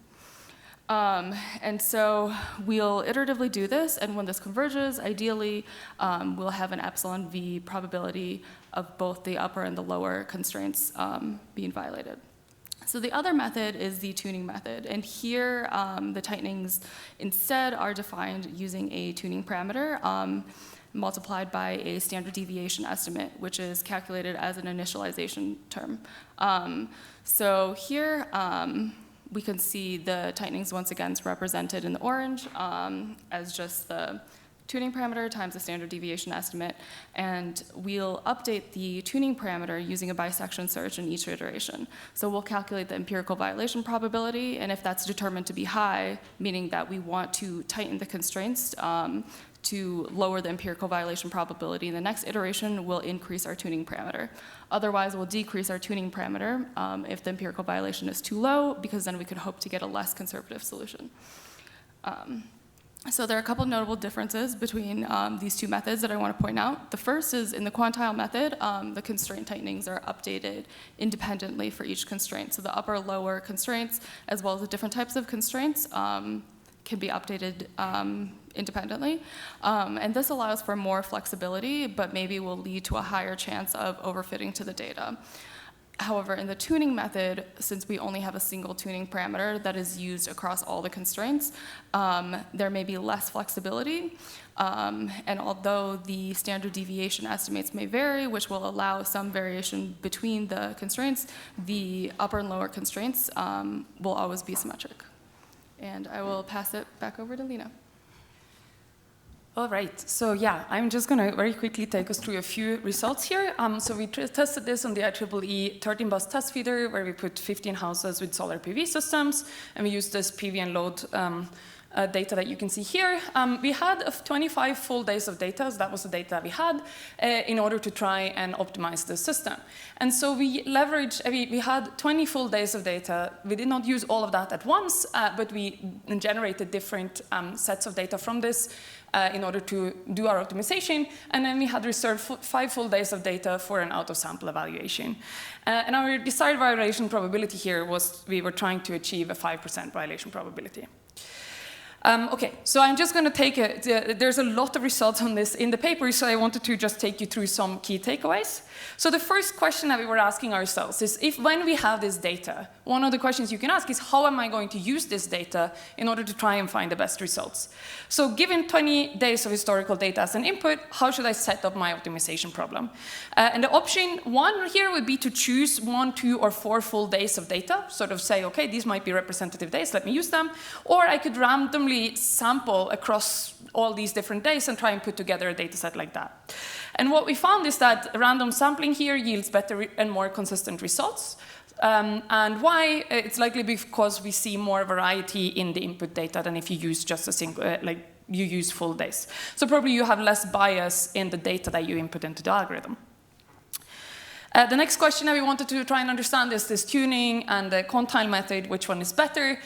And so we'll iteratively do this, and when this converges, ideally, we'll have an epsilon v probability of both the upper and the lower constraints being violated. So the other method is the tuning method, and here the tightenings instead are defined using a tuning parameter multiplied by a standard deviation estimate, which is calculated as an initialization term. So here, we can see the tightenings once again is represented in the orange as just the tuning parameter times the standard deviation estimate, and we'll update the tuning parameter using a bisection search in each iteration. So we'll calculate the empirical violation probability, and if that's determined to be high, meaning that we want to tighten the constraints to lower the empirical violation probability, in the next iteration, we'll increase our tuning parameter. Otherwise, we'll decrease our tuning parameter if the empirical violation is too low, because then we could hope to get a less conservative solution. So there are a couple of notable differences between these two methods that I want to point out. The first is in the quantile method, the constraint tightenings are updated independently for each constraint. So the upper, lower constraints, as well as the different types of constraints, can be updated independently. And this allows for more flexibility, but maybe will lead to a higher chance of overfitting to the data. However, in the tuning method, since we only have a single tuning parameter that is used across all the constraints, there may be less flexibility. And although the standard deviation estimates may vary, which will allow some variation between the constraints, the upper and lower constraints will always be symmetric. And I will pass it back over to Lena. All right, so yeah, I'm just going to very quickly take us through a few results here. So we tested this on the IEEE 13-bus test feeder, where we put 15 houses with solar PV systems, and we used this PV and load data that you can see here. We had 25 full days of data, so that was the data that we had, in order to try and optimize the system. And so we leveraged, we had 20 full days of data. We did not use all of that at once, but we generated different sets of data from this in order to do our optimization. And then we had reserved 5 full days of data for an out-of-sample evaluation. And our desired violation probability here was we were trying to achieve a 5% violation probability. Okay, so I'm just going to take there's a lot of results on this in the paper, so I wanted to just take you through some key takeaways. So the first question that we were asking ourselves is, if when we have this data, one of the questions you can ask is, how am I going to use this data in order to try and find the best results? So given 20 days of historical data as an input, how should I set up my optimization problem? And the option one here would be to choose 1, 2, or 4 full days of data, sort of say, okay, these might be representative days, let me use them. Or I could randomly sample across all these different days and try and put together a data set like that. And what we found is that random sampling here yields better and more consistent results. And why? It's likely because we see more variety in the input data than if you use just a single, you use full days. So probably you have less bias in the data that you input into the algorithm. The next question that we wanted to try and understand is this tuning and the quantile method, which one is better?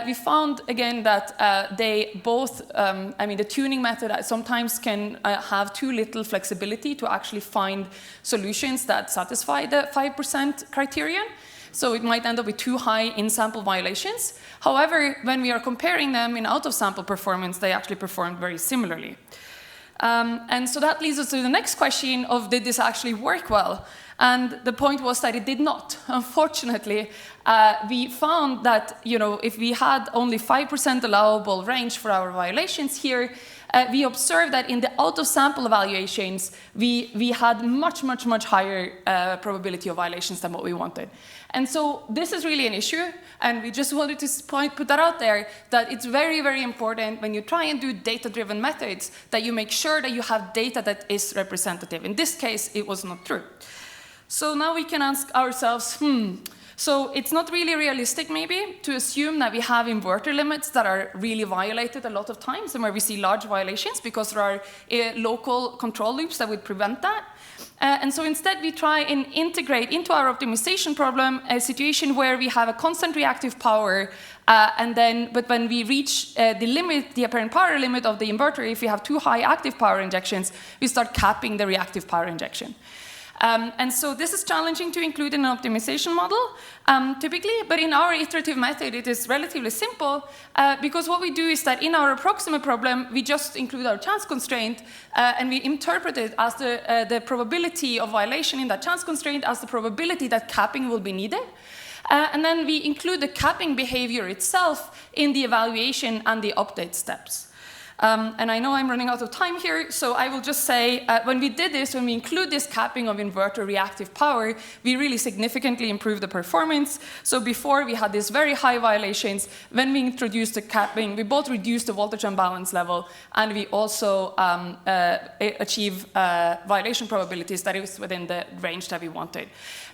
We found, again, that they both, the tuning method sometimes can have too little flexibility to actually find solutions that satisfy the 5% criterion. So it might end up with too high in-sample violations. However, when we are comparing them in out-of-sample performance, they actually performed very similarly. And so that leads us to the next question of, did this actually work well? And the point was that it did not. Unfortunately, we found that if we had only 5% allowable range for our violations here, we observed that in the out-of-sample evaluations, we had much, much, much higher probability of violations than what we wanted. And so this is really an issue, and we just wanted to put that out there, that it's very, very important when you try and do data-driven methods that you make sure that you have data that is representative. In this case, it was not true. So now we can ask ourselves, so it's not really realistic, maybe, to assume that we have inverter limits that are really violated a lot of times and where we see large violations, because there are local control loops that would prevent that. And so instead, we try and integrate into our optimization problem a situation where we have a constant reactive power, but when we reach the apparent power limit of the inverter, if we have too high active power injections, we start capping the reactive power injection. And so this is challenging to include in an optimization model, typically, but in our iterative method, it is relatively simple, because what we do is that in our approximate problem, we just include our chance constraint, and we interpret it as the probability of violation in that chance constraint as the probability that capping will be needed. And then we include the capping behavior itself in the evaluation and the update steps. And I know I'm running out of time here, so I will just say, when we did this, when we include this capping of inverter reactive power, we really significantly improved the performance. So before, we had these very high violations. When we introduced the capping, we both reduced the voltage unbalance level, and we also achieve violation probabilities that is within the range that we wanted.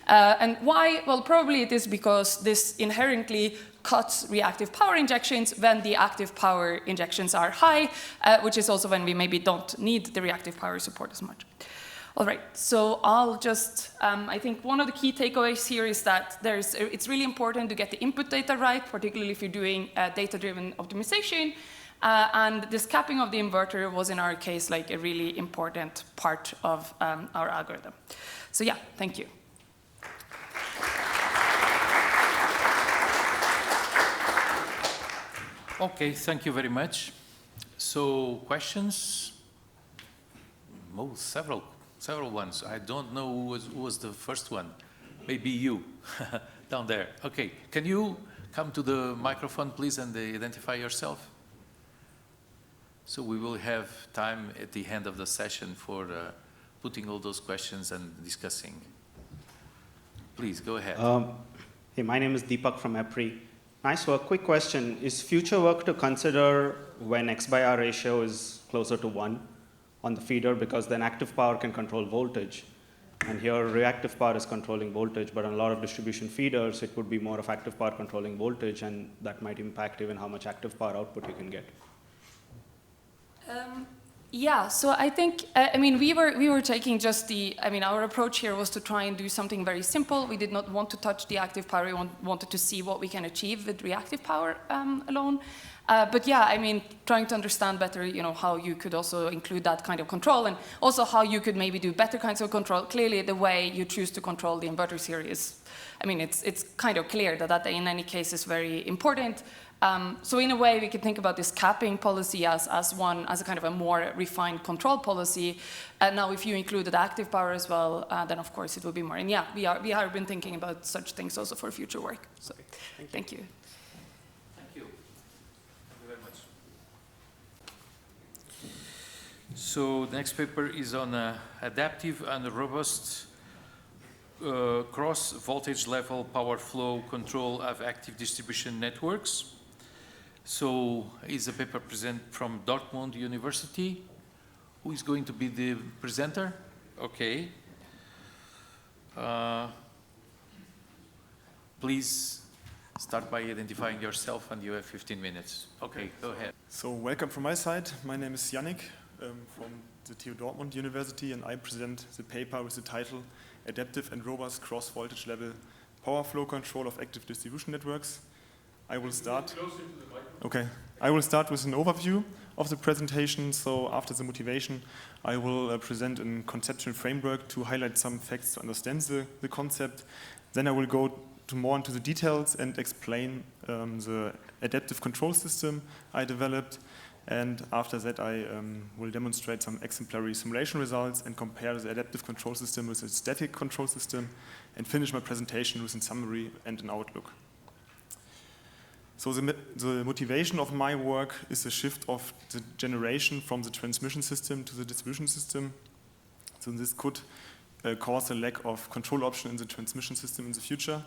And why? Well, probably it is because this inherently cuts reactive power injections when the active power injections are high, which is also when we maybe don't need the reactive power support as much. All right, so I'll just, I think one of the key takeaways here is that it's really important to get the input data right, particularly if you're doing data-driven optimization. And this capping of the inverter was, in our case, like a really important part of our algorithm. So yeah, thank you. Okay, thank you very much. So questions? Oh, several ones. I don't know who was the first one. Maybe you, down there. Okay, can you come to the microphone, please, and identify yourself? So we will have time at the end of the session for putting all those questions and discussing. Please, go ahead. Hey, my name is Deepak from EPRI. Nice work. Quick question. Is future work to consider when X/R ratio is closer to 1 on the feeder, because then active power can control voltage? And here, reactive power is controlling voltage, but on a lot of distribution feeders, it would be more of active power controlling voltage, and that might impact even how much active power output you can get. Yeah, so I think, we were taking just our approach here was to try and do something very simple. We did not want to touch the active power. We wanted to see what we can achieve with reactive power alone. But yeah, trying to understand better, how you could also include that kind of control, and also how you could maybe do better kinds of control. Clearly, the way you choose to control the inverters here is I mean, it's kind of clear that data in any case is very important. So in a way, we could think about this capping policy as a kind of a more refined control policy. And now, if you included active power as well, then of course it will be more. And yeah, we have been thinking about such things also for future work. So thank you. Thank you. Thank you very much. So the next paper is on adaptive and robust cross-voltage level power flow control of active distribution networks. So it's a paper present from Dortmund University. Who is going to be the presenter? Okay. Please start by identifying yourself, and you have 15 minutes. Okay, go ahead. So welcome from my side. My name is Yannick from the TU Dortmund University, and I present the paper with the title Adaptive and Robust Cross-Voltage Level Power Flow Control of Active Distribution Networks. I will start. Okay. I will start with an overview of the presentation. So after the motivation, I will present a conceptual framework to highlight some facts to understand the concept. Then I will go more into the details and explain the adaptive control system I developed. And after that, I will demonstrate some exemplary simulation results and compare the adaptive control system with a static control system, and finish my presentation with a summary and an outlook. So the motivation of my work is the shift of the generation from the transmission system to the distribution system. So this could cause a lack of control option in the transmission system in the future.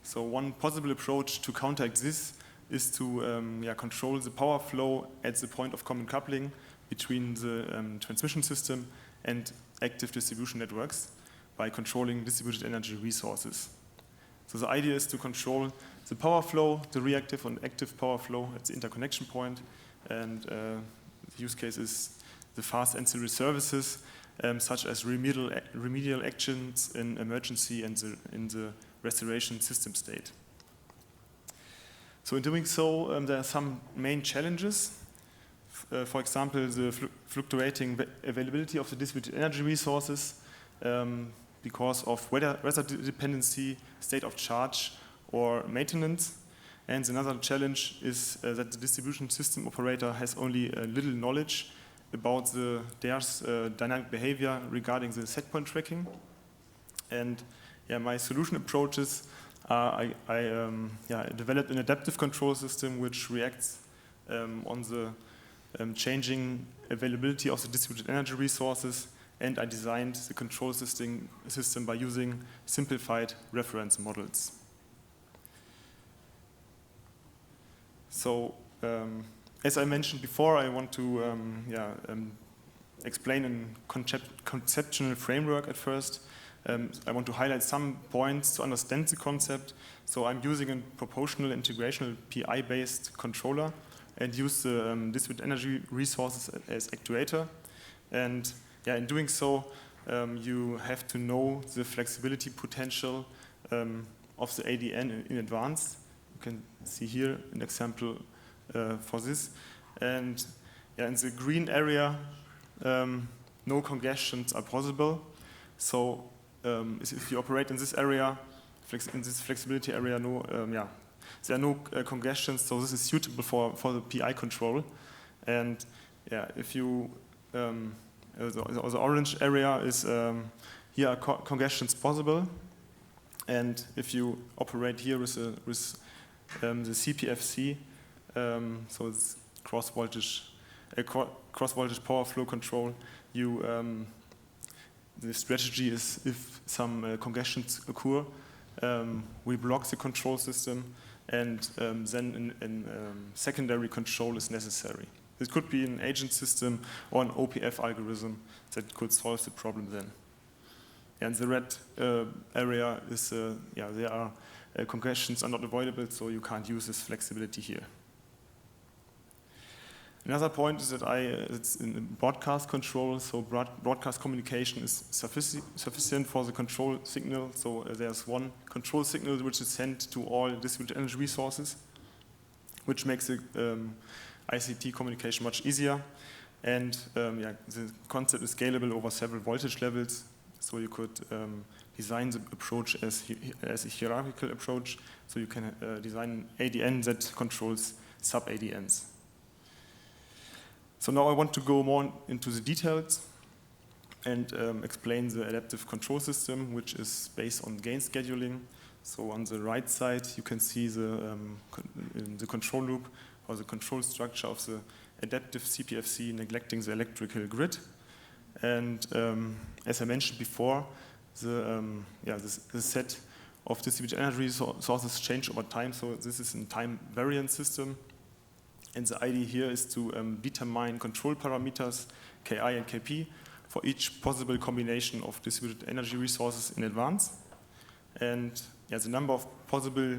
So one possible approach to counteract this is to control the power flow at the point of common coupling between the transmission system and active distribution networks by controlling distributed energy resources. So the idea is to control the power flow, the reactive and active power flow at the interconnection point, and the use case is the fast ancillary services, such as remedial actions in emergency and in the restoration system state. So in doing so, there are some main challenges. For example, the fluctuating availability of the distributed energy resources because of weather dependency, state of charge, or maintenance. And another challenge is that the distribution system operator has only little knowledge about their dynamic behavior regarding the set point tracking. And my solution approaches are I developed an adaptive control system which reacts on the changing availability of the distributed energy resources, and I designed the control system by using simplified reference models. So, as I mentioned before, I want to explain a conceptual framework at first. I want to highlight some points to understand the concept. So I'm using a proportional integrational PI-based controller and use the distributed energy resources as actuator. And in doing so, you have to know the flexibility potential of the ADN in advance. You can see here an example for this. And in the green area, no congestions are possible. So if you operate in this area, in this flexibility area, there are no congestions. So this is suitable for the PI control. And if you the orange area is here are congestions possible. And if you operate here with the CPFC, so it's cross-voltage power flow control, the strategy is if some congestions occur, we block the control system, and then secondary control is necessary. It could be an agent system or an OPF algorithm that could solve the problem then. And the red area is, there are congestions are not avoidable, so you can't use this flexibility here. Another point is that it's in broadcast control, so broadcast communication is sufficient for the control signal. So there's one control signal which is sent to all distributed energy resources, which makes the ICT communication much easier. And the concept is scalable over several voltage levels, so you could design the approach as a hierarchical approach. So you can design an ADN that controls sub-ADNs. So now I want to go more into the details and explain the adaptive control system, which is based on gain scheduling. So on the right side, you can see the control loop or the control structure of the adaptive CPFC neglecting the electrical grid. And as I mentioned before, the set of distributed energy sources change over time. So this is a time variant system. And the idea here is to determine control parameters, Ki and Kp, for each possible combination of distributed energy resources in advance. And the number of possible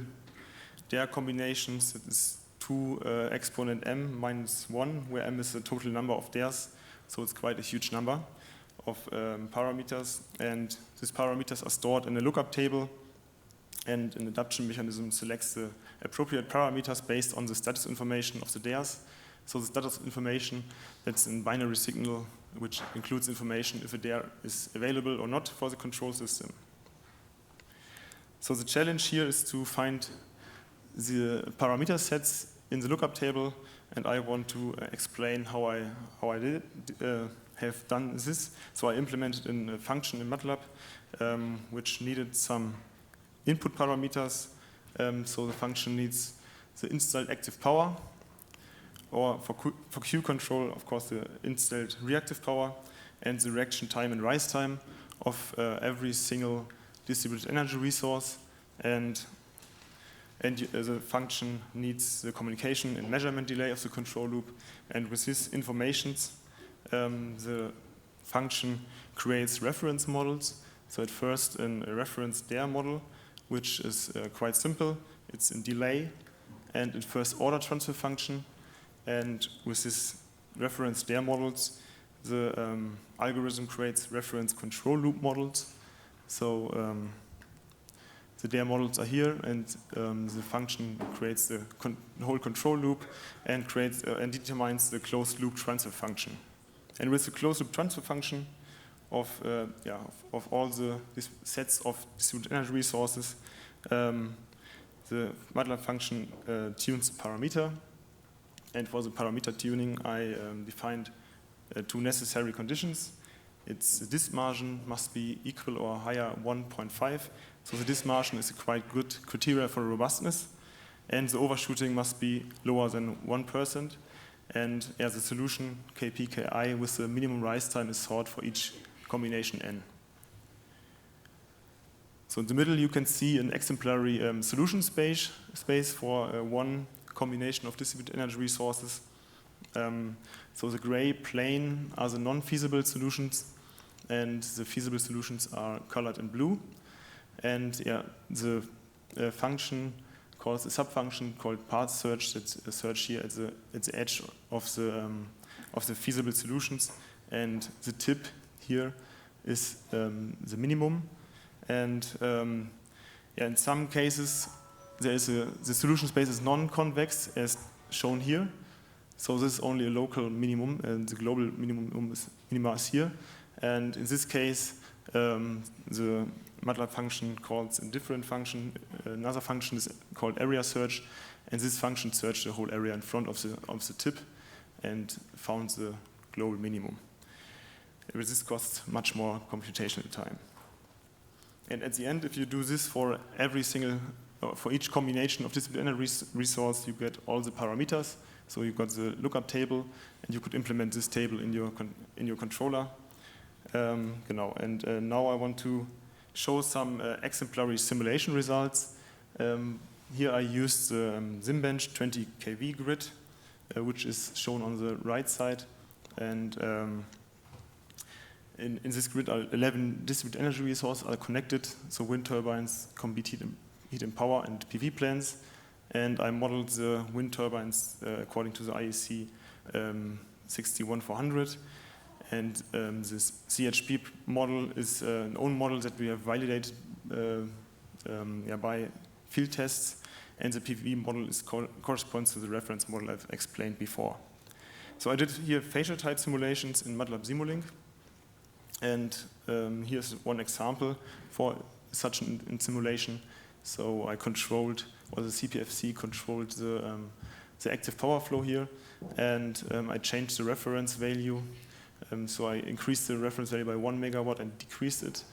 Dare combinations is 2 exponent m minus 1, where m is the total number of dares. So it's quite a huge number of parameters. And these parameters are stored in a lookup table. And an adaptation mechanism selects the appropriate parameters based on the status information of the dares. So the status information, that's a binary signal, which includes information if a dare is available or not for the control system. So the challenge here is to find the parameter sets in the lookup table, and I want to explain how I have done this. So I implemented a function in MATLAB which needed some input parameters. So the function needs the installed active power, or for Q control, of course, the installed reactive power, and the reaction time and rise time of every single distributed energy resource. And the function needs the communication and measurement delay of the control loop. And with these informations, the function creates reference models. So at first, a reference dare model, which is quite simple. It's in delay and in first order transfer function. And with this reference dare models, the algorithm creates reference control loop models. So the dare models are here, and the function creates the whole control loop and creates and determines the closed loop transfer function. And with the closed loop transfer function of all these sets of distributed energy resources, the MATLAB function tunes the parameter. And for the parameter tuning, I defined 2 necessary conditions. The disk margin must be equal or higher 1.5. So the disk margin is a quite good criteria for robustness. And the overshooting must be lower than 1%. And the solution Kp, Ki with the minimum rise time is sought for each combination n. So in the middle, you can see an exemplary solution space for one combination of distributed energy resources. So the gray plane are the non-feasible solutions, and the feasible solutions are colored in blue. And the function calls a subfunction called path search. That's a search here at the edge of the feasible solutions, and the tip here is the minimum. And in some cases, the solution space is non-convex, as shown here. So this is only a local minimum, and the global minima is here. And in this case, the MATLAB function calls a different function. Another function is called area search, and this function searched the whole area in front of the tip and found the global minimum. This costs much more computational time. And at the end, if you do this for for each combination of distributed energy resource, you get all the parameters. So you got the lookup table, and you could implement this table in your controller. Now I want to show some exemplary simulation results. Here I used the SimBench 20 kV grid, which is shown on the right side. And in this grid, 11 distributed energy resources are connected. So wind turbines, combined heat and power, and PV plants. And I modeled the wind turbines according to the IEC 61400. And this CHP model is an own model that we have validated by field tests. And the PV model corresponds to the reference model I've explained before. So I did here facial type simulations in MATLAB Simulink. And here's one example for such a simulation. So I controlled, or the CPFC controlled the active power flow here, and I changed the reference value. So I increased the reference value by 1 megawatt and decreased it.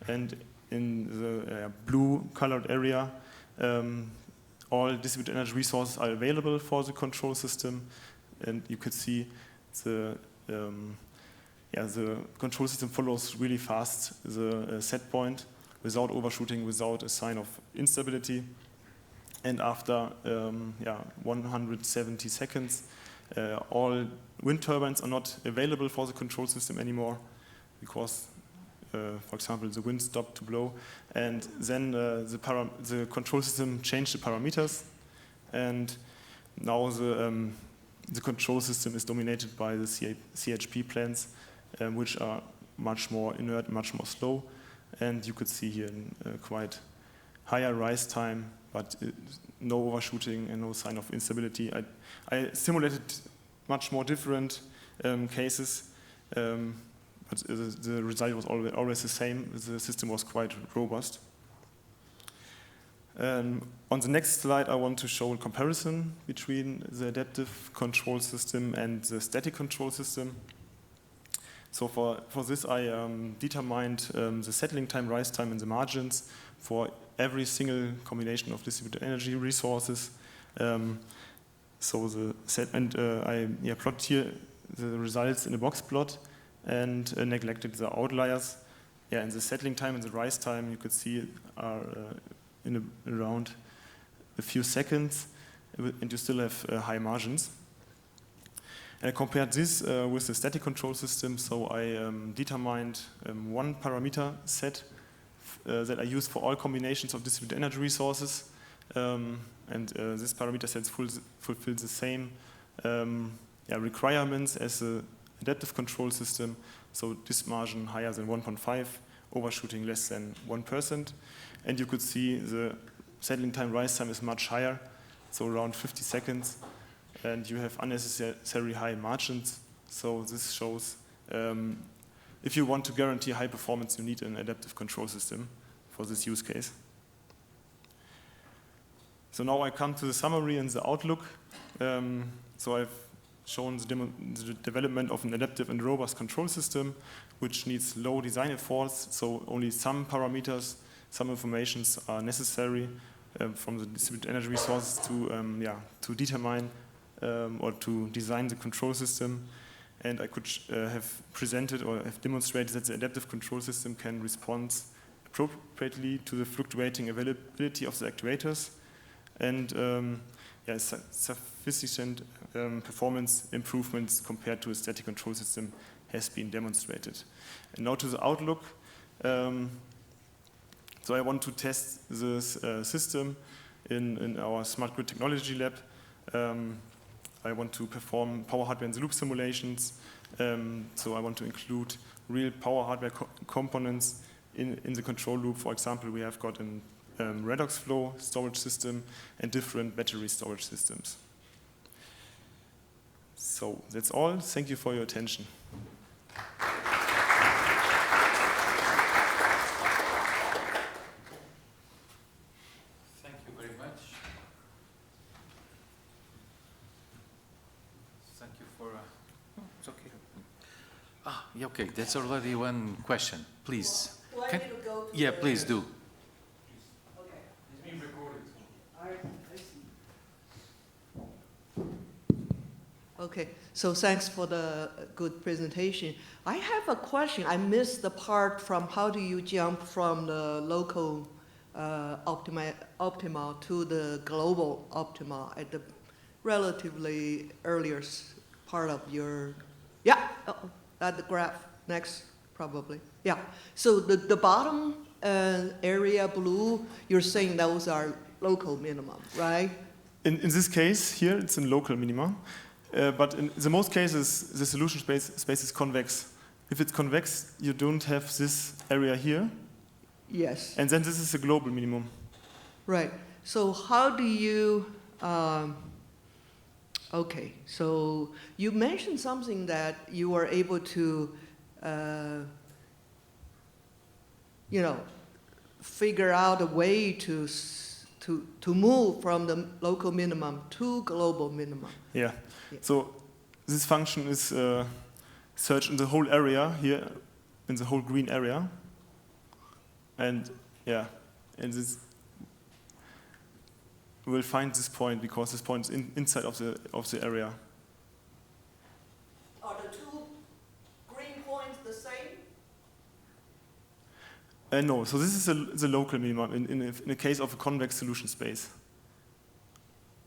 And in the blue colored area, all distributed energy resources are available for the control system. And you could see the control system follows really fast the set point without overshooting, without a sign of instability. And after 170 seconds, all wind turbines are not available for the control system anymore because, for example, the wind stopped to blow. And then the control system changed the parameters. And now the control system is dominated by the CHP plants, which are much more inert, much more slow. And you could see here quite higher rise time, but no overshooting and no sign of instability. I simulated much more different cases, but the result was always the same. The system was quite robust. On the next slide, I want to show a comparison between the adaptive control system and the static control system. So for this, I determined the settling time, rise time, and the margins for every single combination of distributed energy resources. So I plotted here the results in a box plot and neglected the outliers. And the settling time and the rise time, you could see, are in around a few seconds, and you still have high margins. And I compared this with the static control system, so I determined one parameter set that I use for all combinations of distributed energy resources, and this parameter set fulfills the same requirements as the adaptive control system, so this margin higher than 1.5, overshooting less than 1%, and you could see the settling time, rise time is much higher, so around 50 seconds. And you have unnecessarily high margins. So this shows if you want to guarantee high performance, you need an adaptive control system for this use case. So now I come to the summary and the outlook. So I've shown the development of an adaptive and robust control system, which needs low design efforts. So only some parameters, some informations are necessary from the distributed energy resources to determine or to design the control system. And I could have presented or have demonstrated that the adaptive control system can respond appropriately to the fluctuating availability of the actuators. And sufficient performance improvements compared to a static control system has been demonstrated. And now to the outlook. So I want to test this system in our smart grid technology lab. I want to perform power hardware in the loop simulations. So I want to include real power hardware components in the control loop. For example, we have got a redox flow storage system and different battery storage systems. So that's all. Thank you for your attention. Yeah, okay, that's already one question. Please. Do I need to go to please do. Okay. It's being recorded. I see. Okay, so thanks for the good presentation. I have a question. I missed the part from how do you jump from the local optimal to the global optimal at the relatively earlier part of your, at the graph next, probably. Yeah, so the bottom area blue, you're saying those are local minimum, right? In this case here, it's in local minima. But in the most cases, the solution space is convex. If it's convex, you don't have this area here. Yes. And then this is a global minimum. Right. So how do you, okay, so you mentioned something that you were able to figure out a way to move from the local minimum to global minimum. Yeah. So this function is searched in the whole area here, in the whole green area, and this we'll find this point because this point is inside of the area. Are the two green points the same? No, so this is the local minimum in the case of a convex solution space.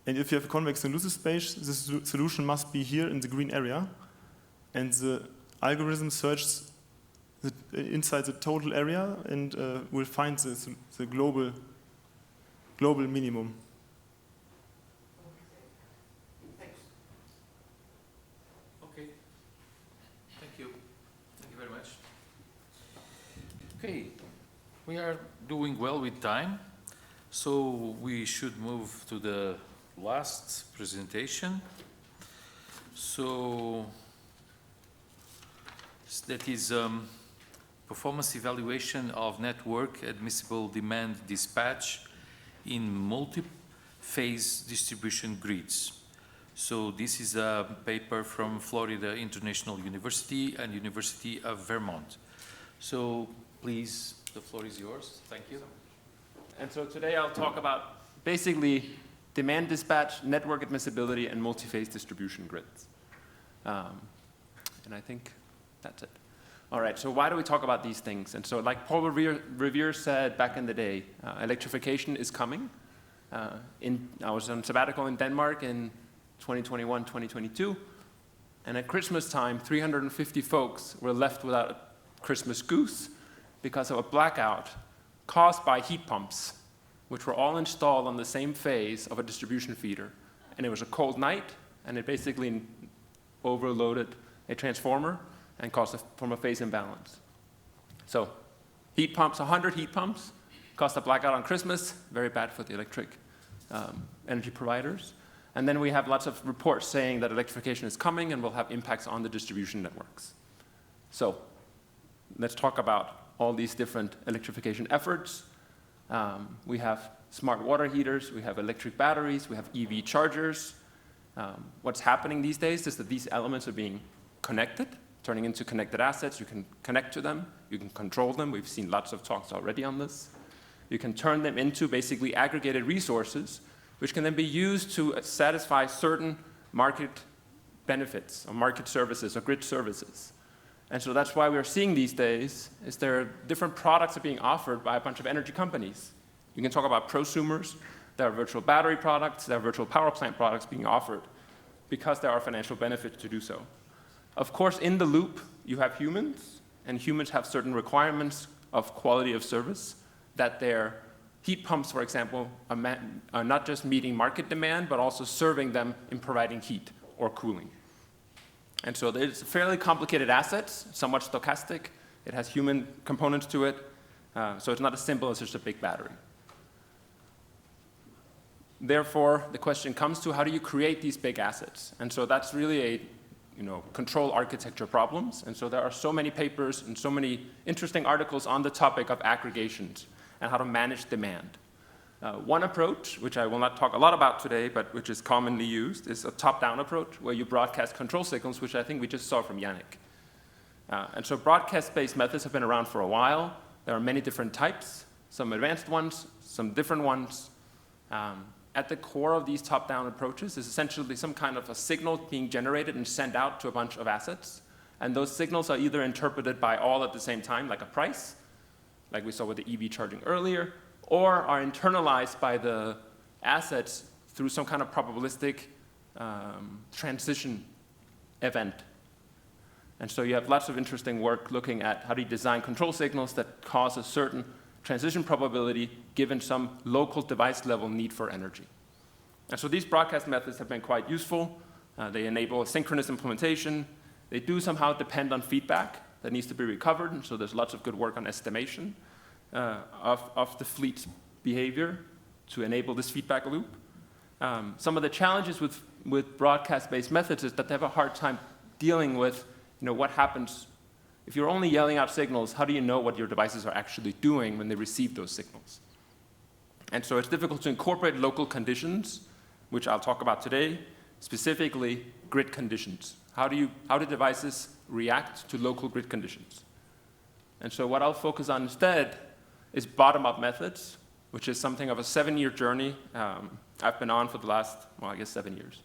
And if you have a convex solution space, the solution must be here in the green area, and the algorithm searches inside the total area and will find the global minimum. Okay. Thank you. Thank you very much. Okay. We are doing well with time, so we should move to the last presentation. So that is performance evaluation of network admissible demand dispatch in multi-phase distribution grids. So this is a paper from Florida International University and University of Vermont. So please, the floor is yours. Thank you. And so today I'll talk about basically demand dispatch, network admissibility, and multi-phase distribution grids. And I think that's it. All right, so why do we talk about these things? And so like Paul Revere said back in the day, electrification is coming. I was on sabbatical in Denmark in 2021, 2022. And at Christmas time, 350 folks were left without a Christmas goose because of a blackout caused by heat pumps, which were all installed on the same phase of a distribution feeder. And it was a cold night, and it basically overloaded a transformer and caused a form of phase imbalance. So heat pumps, 100 heat pumps, caused a blackout on Christmas, very bad for the electric energy providers. And then we have lots of reports saying that electrification is coming and will have impacts on the distribution networks. So let's talk about all these different electrification efforts. We have smart water heaters, we have electric batteries, we have EV chargers. What's happening these days is that these elements are being connected, turning into connected assets. You can connect to them, you can control them. We've seen lots of talks already on this. You can turn them into basically aggregated resources, which can then be used to satisfy certain market benefits or market services or grid services. And so that's why we're seeing these days is there are different products are being offered by a bunch of energy companies. You can talk about prosumers. There are virtual battery products. There are virtual power plant products being offered because there are financial benefits to do so. Of course, in the loop, you have humans, and humans have certain requirements of quality of service that their heat pumps, for example, are not just meeting market demand, but also serving them in providing heat or cooling. And so it's fairly complicated assets, somewhat stochastic. It has human components to it. So it's not as simple as just a big battery. Therefore, the question comes to how do you create these big assets? And so that's really a control architecture problems. And so there are so many papers and so many interesting articles on the topic of aggregations and how to manage demand. One approach, which I will not talk a lot about today, but which is commonly used, is a top-down approach where you broadcast control signals, which I think we just saw from Yannick. And so broadcast-based methods have been around for a while. There are many different types, some advanced ones, some different ones. At the core of these top-down approaches is essentially some kind of a signal being generated and sent out to a bunch of assets. And those signals are either interpreted by all at the same time, like a price, like we saw with the EV charging earlier, or are internalized by the assets through some kind of probabilistic transition event. And so you have lots of interesting work looking at how do you design control signals that cause a certain transition probability given some local device level need for energy. And so these broadcast methods have been quite useful. They enable a synchronous implementation. They do somehow depend on feedback that needs to be recovered, and so there's lots of good work on estimation of the fleet's behavior to enable this feedback loop. Some of the challenges with broadcast-based methods is that they have a hard time dealing with what happens If you're only yelling out signals, how do you know what your devices are actually doing when they receive those signals? And so it's difficult to incorporate local conditions, which I'll talk about today, specifically grid conditions. How do devices react to local grid conditions? And so what I'll focus on instead is bottom-up methods, which is something of a 7-year journey I've been on for the last, well, I guess 7 years.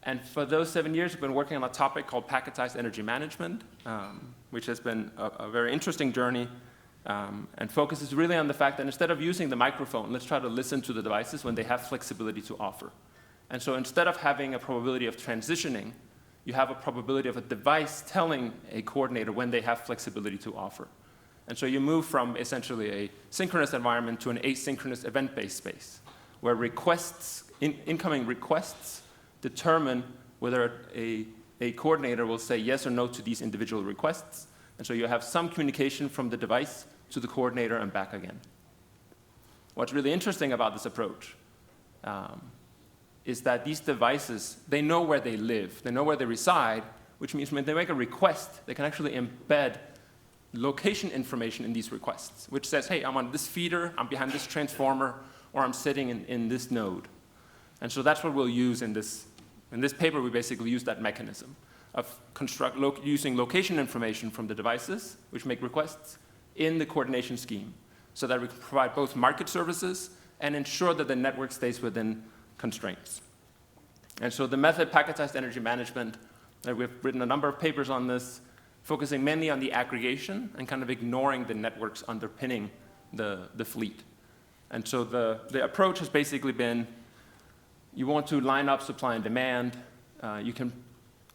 And for those 7 years, I've been working on a topic called packetized energy management, which has been a very interesting journey, and focuses really on the fact that instead of using the microphone, let's try to listen to the devices when they have flexibility to offer. And so instead of having a probability of transitioning, you have a probability of a device telling a coordinator when they have flexibility to offer. And so you move from essentially a synchronous environment to an asynchronous event-based space, where incoming requests determine whether a coordinator will say yes or no to these individual requests. And so you have some communication from the device to the coordinator and back again. What's really interesting about this approach is that these devices, they know where they live, they know where they reside, which means when they make a request, they can actually embed location information in these requests, which says, hey, I'm on this feeder, I'm behind this transformer, or I'm sitting in this node. And so that's what we'll use in this paper. We basically use that mechanism of using location information from the devices, which make requests, in the coordination scheme, so that we can provide both market services and ensure that the network stays within constraints. And so the method packetized energy management, we've written a number of papers on this, focusing mainly on the aggregation and kind of ignoring the networks underpinning the fleet. And so the approach has basically been, you want to line up supply and demand. You can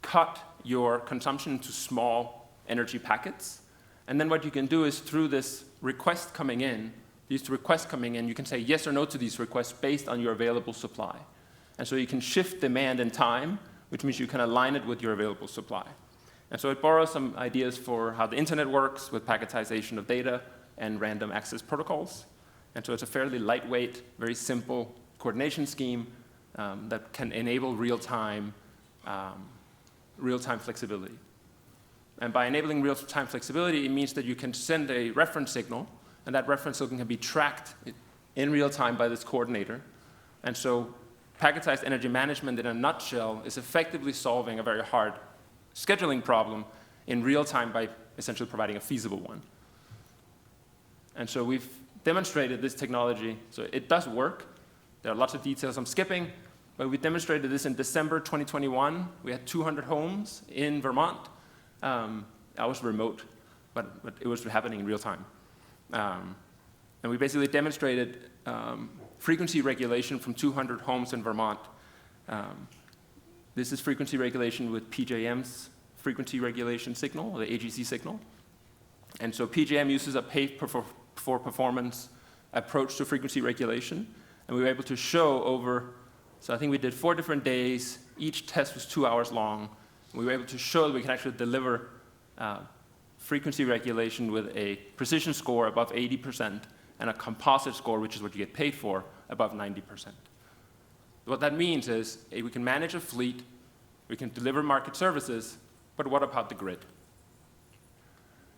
cut your consumption into small energy packets. And then what you can do is through this request coming in, you can say yes or no to these requests based on your available supply. And so you can shift demand in time, which means you can align it with your available supply. And so it borrows some ideas for how the internet works with packetization of data and random access protocols. And so it's a fairly lightweight, very simple coordination scheme that can enable real-time flexibility. And by enabling real-time flexibility, it means that you can send a reference signal, and that reference signal can be tracked in real time by this coordinator. And so packetized energy management in a nutshell is effectively solving a very hard scheduling problem in real time by essentially providing a feasible one. And so we've demonstrated this technology. So it does work. There are lots of details I'm skipping, but we demonstrated this in December 2021. We had 200 homes in Vermont. I was remote, but it was happening in real time. And we basically demonstrated frequency regulation from 200 homes in Vermont. This is frequency regulation with PJM's frequency regulation signal, the AGC signal. And so PJM uses a pay-for-performance approach to frequency regulation. And we were able to show so I think we did 4 different days. Each test was 2 hours long. We were able to show that we can actually deliver frequency regulation with a precision score above 80% and a composite score, which is what you get paid for, above 90%. What that means is we can manage a fleet, we can deliver market services, but what about the grid?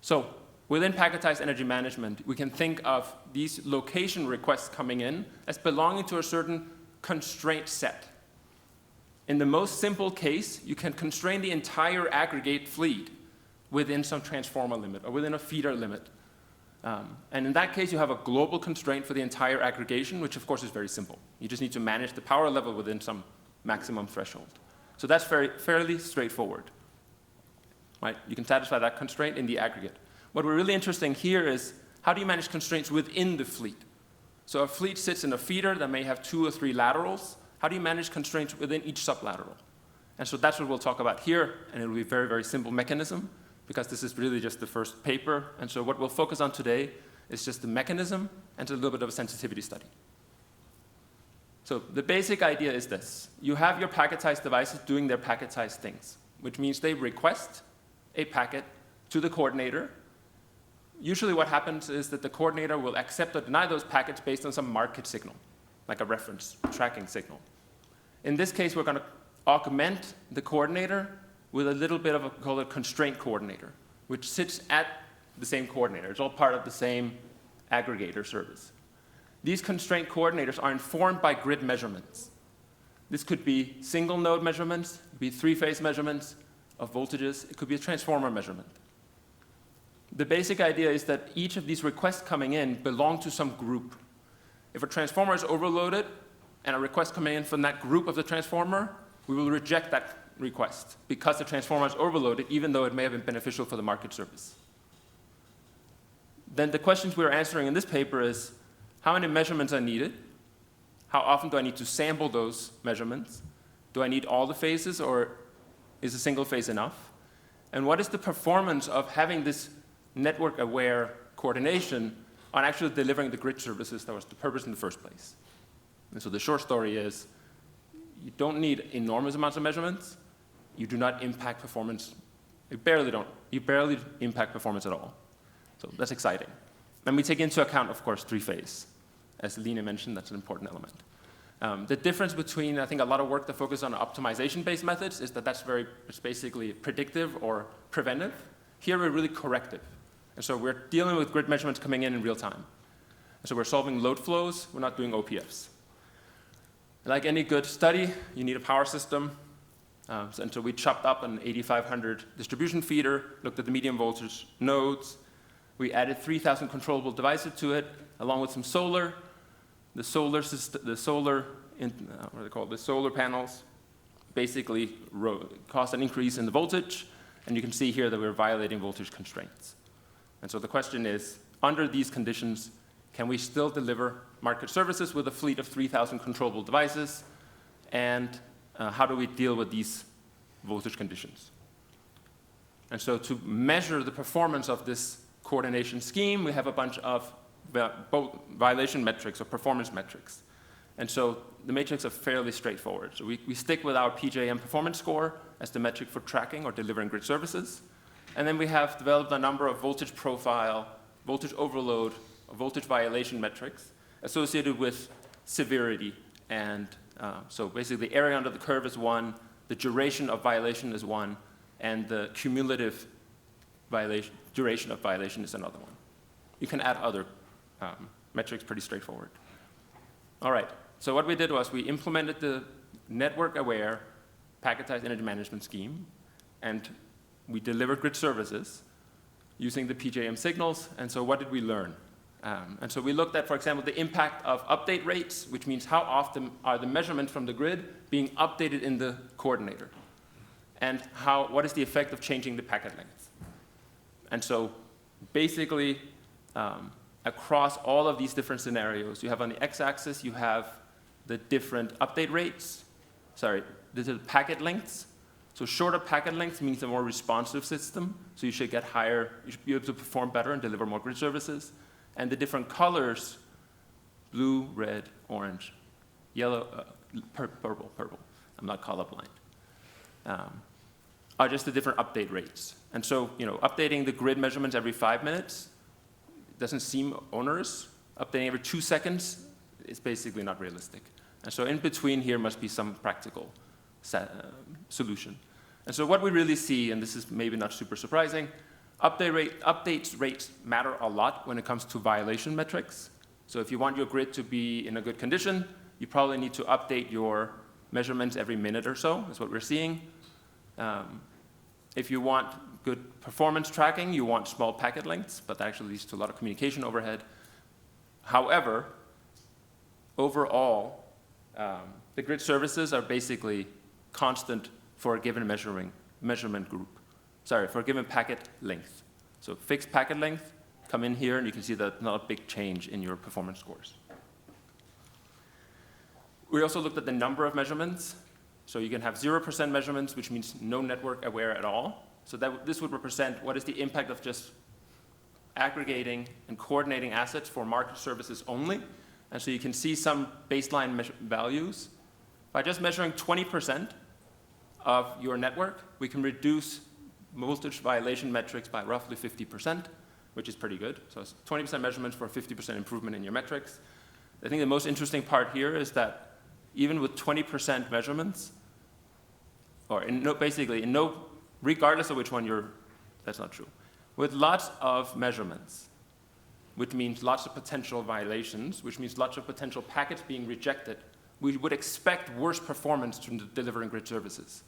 So within packetized energy management, we can think of these location requests coming in as belonging to a certain constraint set. In the most simple case, you can constrain the entire aggregate fleet within some transformer limit or within a feeder limit. And in that case, you have a global constraint for the entire aggregation, which of course is very simple. You just need to manage the power level within some maximum threshold. So that's fairly straightforward. Right? You can satisfy that constraint in the aggregate. What we're really interested in here is how do you manage constraints within the fleet? So a fleet sits in a feeder that may have 2 or 3 laterals. How do you manage constraints within each sublateral? And so that's what we'll talk about here, and it'll be a very, very simple mechanism, because this is really just the first paper. And so what we'll focus on today is just the mechanism and a little bit of a sensitivity study. So the basic idea is this. You have your packetized devices doing their packetized things, which means they request a packet to the coordinator. Usually what happens is that the coordinator will accept or deny those packets based on some market signal, like a reference tracking signal. In this case, we're going to augment the coordinator with a little bit of a, call it constraint coordinator, which sits at the same coordinator. It's all part of the same aggregator service. These constraint coordinators are informed by grid measurements. This could be single node measurements, it could be three-phase measurements of voltages, it could be a transformer measurement. The basic idea is that each of these requests coming in belong to some group. If a transformer is overloaded and a request coming in from that group of the transformer, we will reject that request because the transformer is overloaded, even though it may have been beneficial for the market service. Then the questions we're answering in this paper is, how many measurements are needed? How often do I need to sample those measurements? Do I need all the phases, or is a single phase enough? And what is the performance of having this network-aware coordination on actually delivering the grid services that was the purpose in the first place? And so the short story is, you don't need enormous amounts of measurements. You do not impact performance. You barely impact performance at all. So that's exciting. And we take into account, of course, three-phase. As Lena mentioned, that's an important element. The difference between, I think, a lot of work that focuses on optimization-based methods is that it's basically predictive or preventive. Here we're really corrective. And so we're dealing with grid measurements coming in real time. And so we're solving load flows, we're not doing OPFs. Like any good study, you need a power system. And so we chopped up an 8500 distribution feeder, looked at the medium voltage nodes. We added 3,000 controllable devices to it, along with some solar. The solar panels basically caused an increase in the voltage, and you can see here that we're violating voltage constraints. And so the question is, under these conditions, can we still deliver market services with a fleet of 3,000 controllable devices? And how do we deal with these voltage conditions? And so to measure the performance of this coordination scheme, we have a bunch of both violation metrics or performance metrics. And so the matrix are fairly straightforward. So we stick with our PJM performance score as the metric for tracking or delivering grid services. And then we have developed a number of voltage profile, voltage overload, or voltage violation metrics associated with severity. And so basically the area under the curve is one, the duration of violation is one, and the cumulative duration of violation is another one. You can add other metrics, pretty straightforward. All right, so what we did was we implemented the network-aware packetized energy management scheme, and we delivered grid services using the PJM signals. And so what did we learn? And so we looked at, for example, the impact of update rates, which means how often are the measurements from the grid being updated in the coordinator, and what is the effect of changing the packet length. And so basically, across all of these different scenarios, you have on the x-axis, you have the different update rates. Sorry, these are the packet lengths. So shorter packet lengths means a more responsive system. So you should get higher, you should be able to perform better and deliver more grid services. And the different colors, blue, red, orange, yellow, purple, I'm not colorblind, are just the different update rates. And so, updating the grid measurements every 5 minutes doesn't seem onerous. Updating every 2 seconds is basically not realistic. And so in between here must be some practical solution. And so what we really see, and this is maybe not super surprising, updates rates matter a lot when it comes to violation metrics. So if you want your grid to be in a good condition, you probably need to update your measurements every minute or so. That's what we're seeing. If you want good performance tracking, you want small packet lengths, but that actually leads to a lot of communication overhead. However, overall, the grid services are basically constant for a given measurement group. Sorry, for a given packet length. So fixed packet length, come in here and you can see that not a big change in your performance scores. We also looked at the number of measurements. So you can have 0% measurements, which means no network aware at all. So this would represent what is the impact of just aggregating and coordinating assets for market services only. And so you can see some baseline values. By just measuring 20% of your network, we can reduce voltage violation metrics by roughly 50%, which is pretty good. So it's 20% measurements for a 50% improvement in your metrics. I think the most interesting part here is that even with 20% measurements, or basically in no regardless of which one that's not true. With lots of measurements, which means lots of potential violations, which means lots of potential packets being rejected, we would expect worse performance to delivering grid services.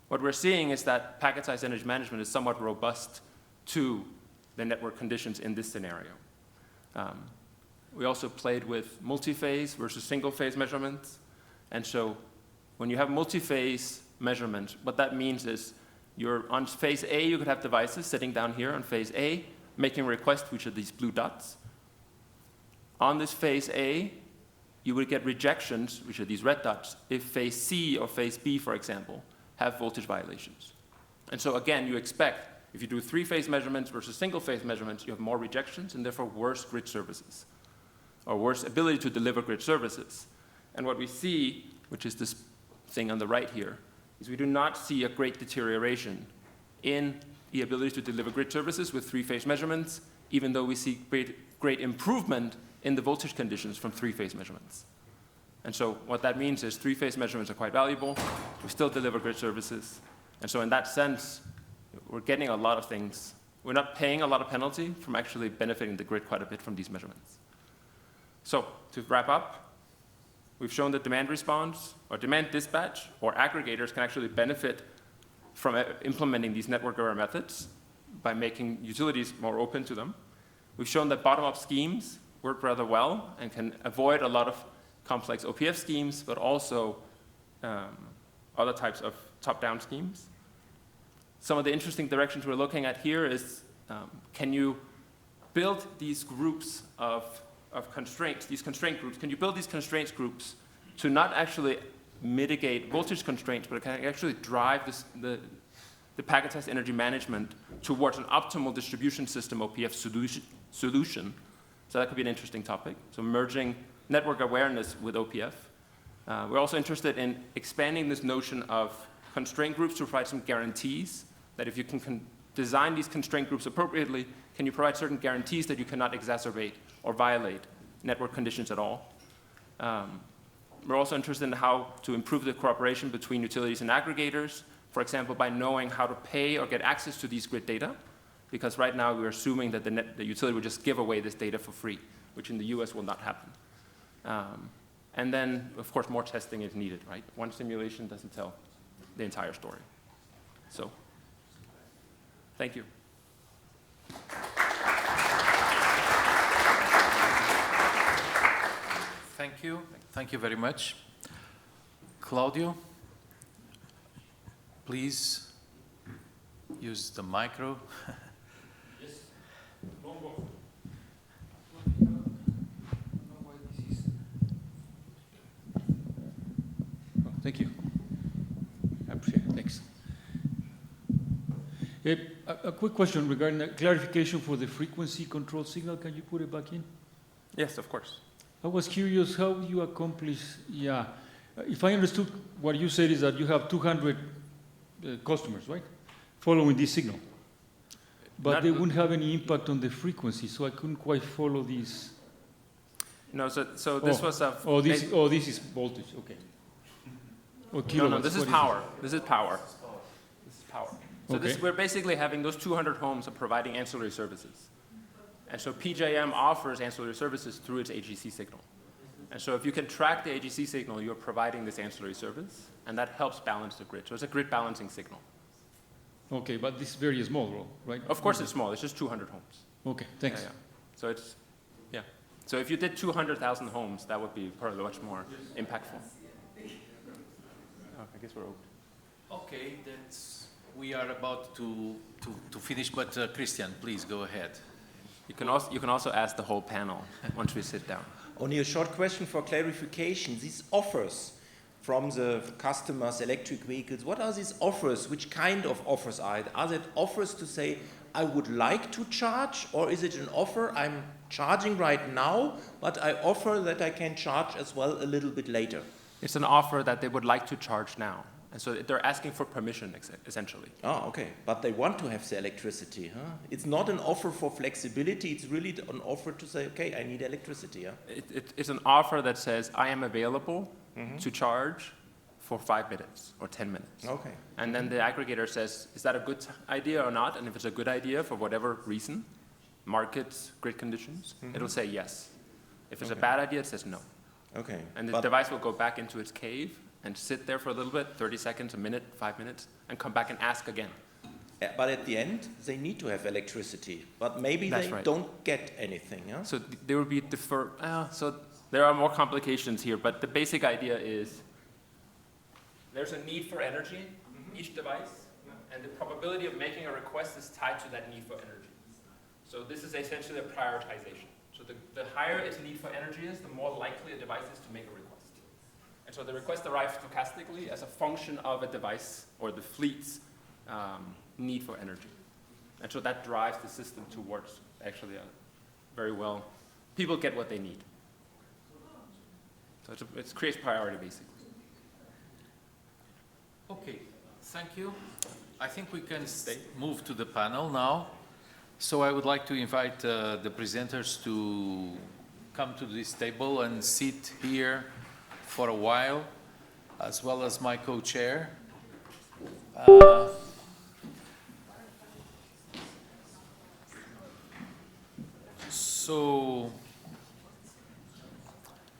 What we're seeing is that packet size energy management is somewhat robust to the network conditions in this scenario. We also played with multi-phase versus single-phase measurements. And so when you have multi-phase measurement, what that means is you're on phase A, you could have devices sitting down here on phase A, making requests, which are these blue dots. On this phase A, you would get rejections, which are these red dots, if phase C or phase B, for example, have voltage violations. And so again, you expect, if you do three-phase measurements versus single-phase measurements, you have more rejections and therefore worse grid services, or worse ability to deliver grid services. And what we see, which is this thing on the right here, is we do not see a great deterioration in the ability to deliver grid services with three-phase measurements, even though we see great improvement in the voltage conditions from three-phase measurements. And so what that means is three-phase measurements are quite valuable. We still deliver grid services. And so in that sense, we're getting a lot of things. We're not paying a lot of penalty from actually benefiting the grid quite a bit from these measurements. So to wrap up, we've shown that demand response or demand dispatch or aggregators can actually benefit from implementing these network-aware methods by making utilities more open to them. We've shown that bottom-up schemes work rather well and can avoid a lot of complex OPF schemes, but also other types of top-down schemes. Some of the interesting directions we're looking at here is, can you build these groups of constraints, these constraint groups, can you build these constraints groups to not actually mitigate voltage constraints, but it can actually drive the packetized energy management towards an optimal distribution system OPF solution. So that could be an interesting topic. So merging network awareness with OPF. We're also interested in expanding this notion of constraint groups to provide some guarantees that if you can design these constraint groups appropriately, can you provide certain guarantees that you cannot exacerbate or violate network conditions at all. We're also interested in how to improve the cooperation between utilities and aggregators, for example, by knowing how to pay or get access to these grid data, because right now we're assuming that the utility will just give away this data for free, which in the US will not happen. And then, of course, more testing is needed, right? One simulation doesn't tell the entire story. So, thank you. Thank you. Thank you very much. Claudio, please use the micro. Yes. Thank you. I appreciate it. Thanks. A quick question regarding the clarification for the frequency control signal. Can you put it back in? Yes, of course. I was curious how you accomplish, if I understood what you said is that you have 200 customers, right, following this signal. But they wouldn't have any impact on the frequency, so I couldn't quite follow this. No, so this was a... this is voltage, okay. Or kilowatts. No, this is power. This is power. This is power. So okay. we're basically having those 200 homes are providing ancillary services. And so PJM offers ancillary services through its AGC signal. And so if you can track the AGC signal, you're providing this ancillary service, and that helps balance the grid. So it's a grid balancing signal. Okay, but this is very small, right? Of course it's small. It's just 200 homes. Okay, thanks. Yeah. So it's, So if you did 200,000 homes, that would be probably much more impactful. I guess we're open. Okay, we are about to finish, but Christian, please go ahead. You can also ask the whole panel once we sit down. Only a short question for clarification. These offers from the customers, electric vehicles, what are these offers? Which kind of offers are it? Are they offers to say, I would like to charge, or is it an offer, I'm charging right now, but I offer that I can charge as well a little bit later? It's an offer that they would like to charge now. And so they're asking for permission, essentially. Oh, okay. But they want to have the electricity, huh? It's not an offer for flexibility. It's really an offer to say, okay, I need electricity, huh? It's an offer that says, I am available to charge for 5 minutes or 10 minutes. Okay. And then the aggregator says, is that a good idea or not? And if it's a good idea for whatever reason, markets, grid conditions, it'll say yes. If it's a bad idea, it says no. Okay. And the device will go back into its cave and sit there for a little bit, 30 seconds, a minute, 5 minutes, and come back and ask again. But at the end, they need to have electricity. But maybe That's they right. don't get anything. Yeah? So there will be so there are more complications here, but the basic idea is there's a need for energy, each device, and the probability of making a request is tied to that need for energy. So this is essentially a prioritization. So the higher its need for energy is, the more likely a device is to make a request. And so the request arrives stochastically as a function of a device or the fleet's need for energy. And so that drives the system towards actually a very well, people get what they need. So it creates priority, basically. Okay, thank you. I think we can move to the panel now. So I would like to invite the presenters to come to this table and sit here for a while, as well as my co-chair. So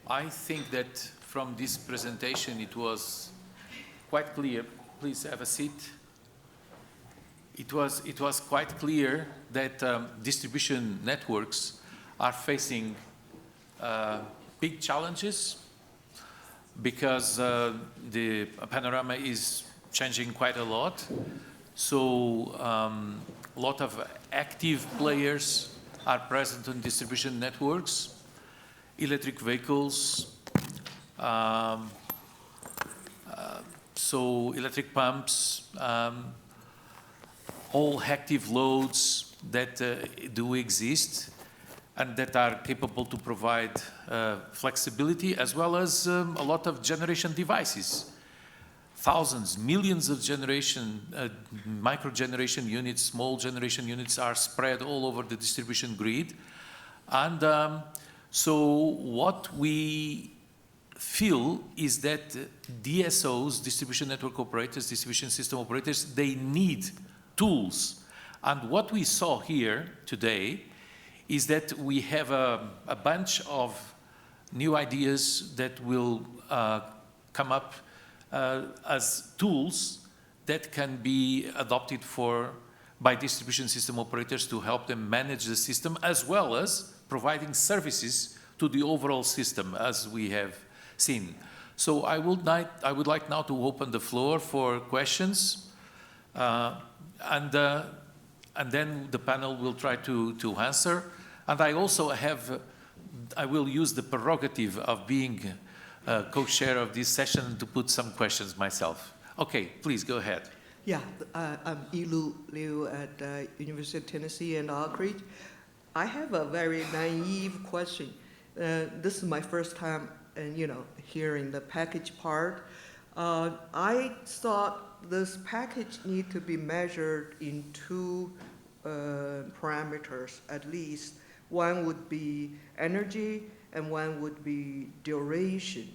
I think that from this presentation it was quite clear. Please have a seat. It was quite clear that distribution networks are facing big challenges because the panorama is changing quite a lot. So a lot of active players are present on distribution networks, electric vehicles, so electric pumps, all active loads that do exist and that are capable to provide flexibility, as well as a lot of generation devices. Thousands, millions of micro generation units, small generation units are spread all over the distribution grid. And so what we feel is that DSOs, distribution network operators, distribution system operators, they need tools. And what we saw here today is that we have a bunch of new ideas that will come up as tools that can be adopted by distribution system operators to help them manage the system, as well as providing services to the overall system, as we have seen. So I would like now to open the floor for questions, and then the panel will try to answer. And I also I will use the prerogative of being co-chair of this session to put some questions myself. Okay, please go ahead. Yeah, I'm Yilu Liu at University of Tennessee in Oak Ridge. I have a very naive question. This is my first time, hearing the package part. I thought this package need to be measured in two parameters at least. One would be energy and one would be duration.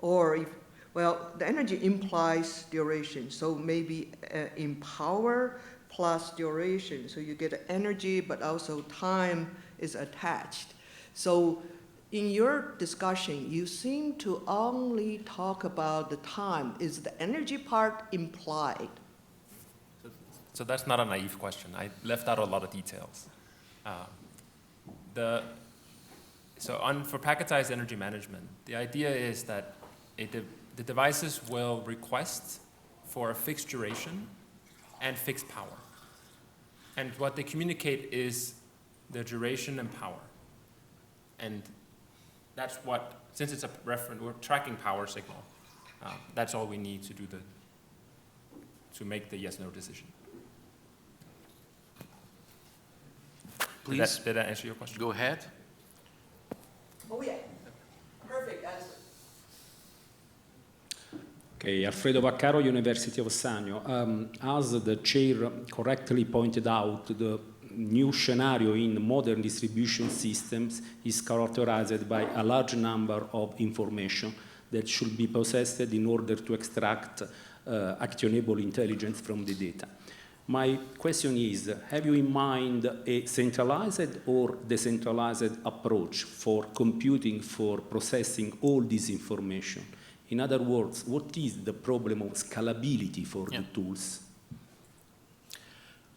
Or the energy implies duration, so maybe in power plus duration. So you get energy, but also time is attached. So in your discussion, you seem to only talk about the time. Is the energy part implied? So that's not a naive question. I left out a lot of details. For packetized energy management, the idea is that the devices will request for a fixed duration and fixed power. And what they communicate is the duration and power. And that's what, since it's a reference, we're tracking power signal. That's all we need to do to make the yes/no decision. Please. Did that answer your question? Go ahead. Oh yeah, perfect answer. Okay, Alfredo Vaccaro, University of Sannio. As the chair correctly pointed out, the new scenario in modern distribution systems is characterized by a large number of information that should be possessed in order to extract actionable intelligence from the data. My question is, have you in mind a centralized or decentralized approach for computing, for processing all this information? In other words, what is the problem of scalability for the tools?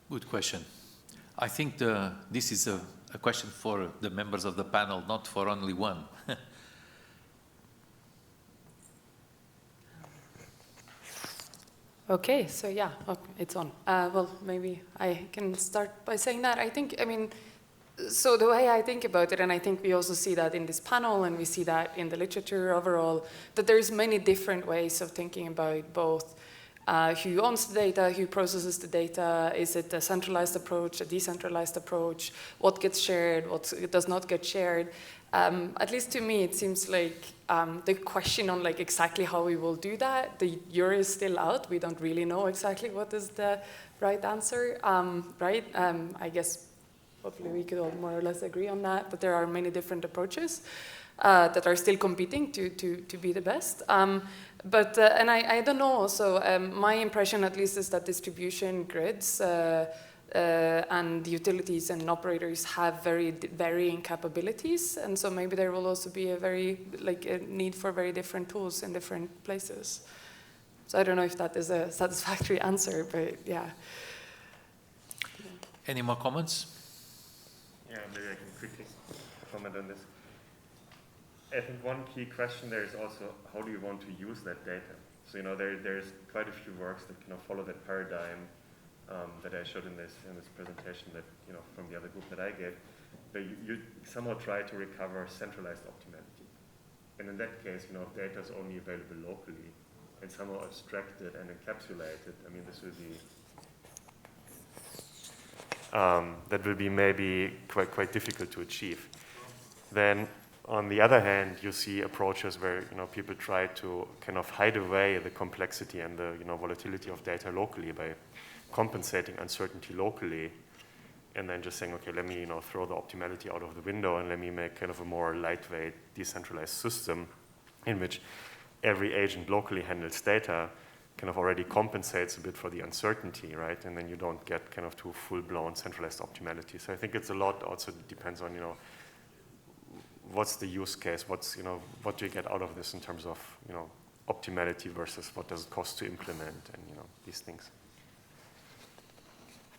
Good question. I think this is a question for the members of the panel, not for only one. Okay, so yeah, it's on. Well, maybe I can start by saying that. So the way I think about it, and I think we also see that in this panel, and we see that in the literature overall, that there's many different ways of thinking about both who owns the data, who processes the data, is it a centralized approach, a decentralized approach, what gets shared, what does not get shared. At least to me, it seems like the question on exactly how we will do that, the jury is still out. We don't really know exactly what is the right answer, right? I guess hopefully we could all more or less agree on that, but there are many different approaches that are still competing to be the best. And I don't know also, my impression at least is that distribution grids and utilities and operators have very varying capabilities, and so maybe there will also be a need for very different tools in different places. So I don't know if that is a satisfactory answer, but yeah. Any more comments? Yeah, maybe I can quickly comment on this. I think one key question there is also how do you want to use that data? So there's quite a few works that follow that paradigm that I showed in this presentation that from the other group that I gave, but you somehow try to recover centralized optimality, and in that case, if data is only available locally and somehow abstracted and encapsulated, this will be that will be maybe quite difficult to achieve. Then, on the other hand, you see approaches where people try to hide away the complexity and the volatility of data locally by compensating uncertainty locally, and then just saying, okay, let me throw the optimality out of the window and let me make a more lightweight, decentralized system in which every agent locally handles data, already compensates a bit for the uncertainty, right? And then you don't get to full-blown centralized optimality. So I think it's a lot also depends on what's the use case, what do you get out of this in terms of optimality versus what does it cost to implement, and these things.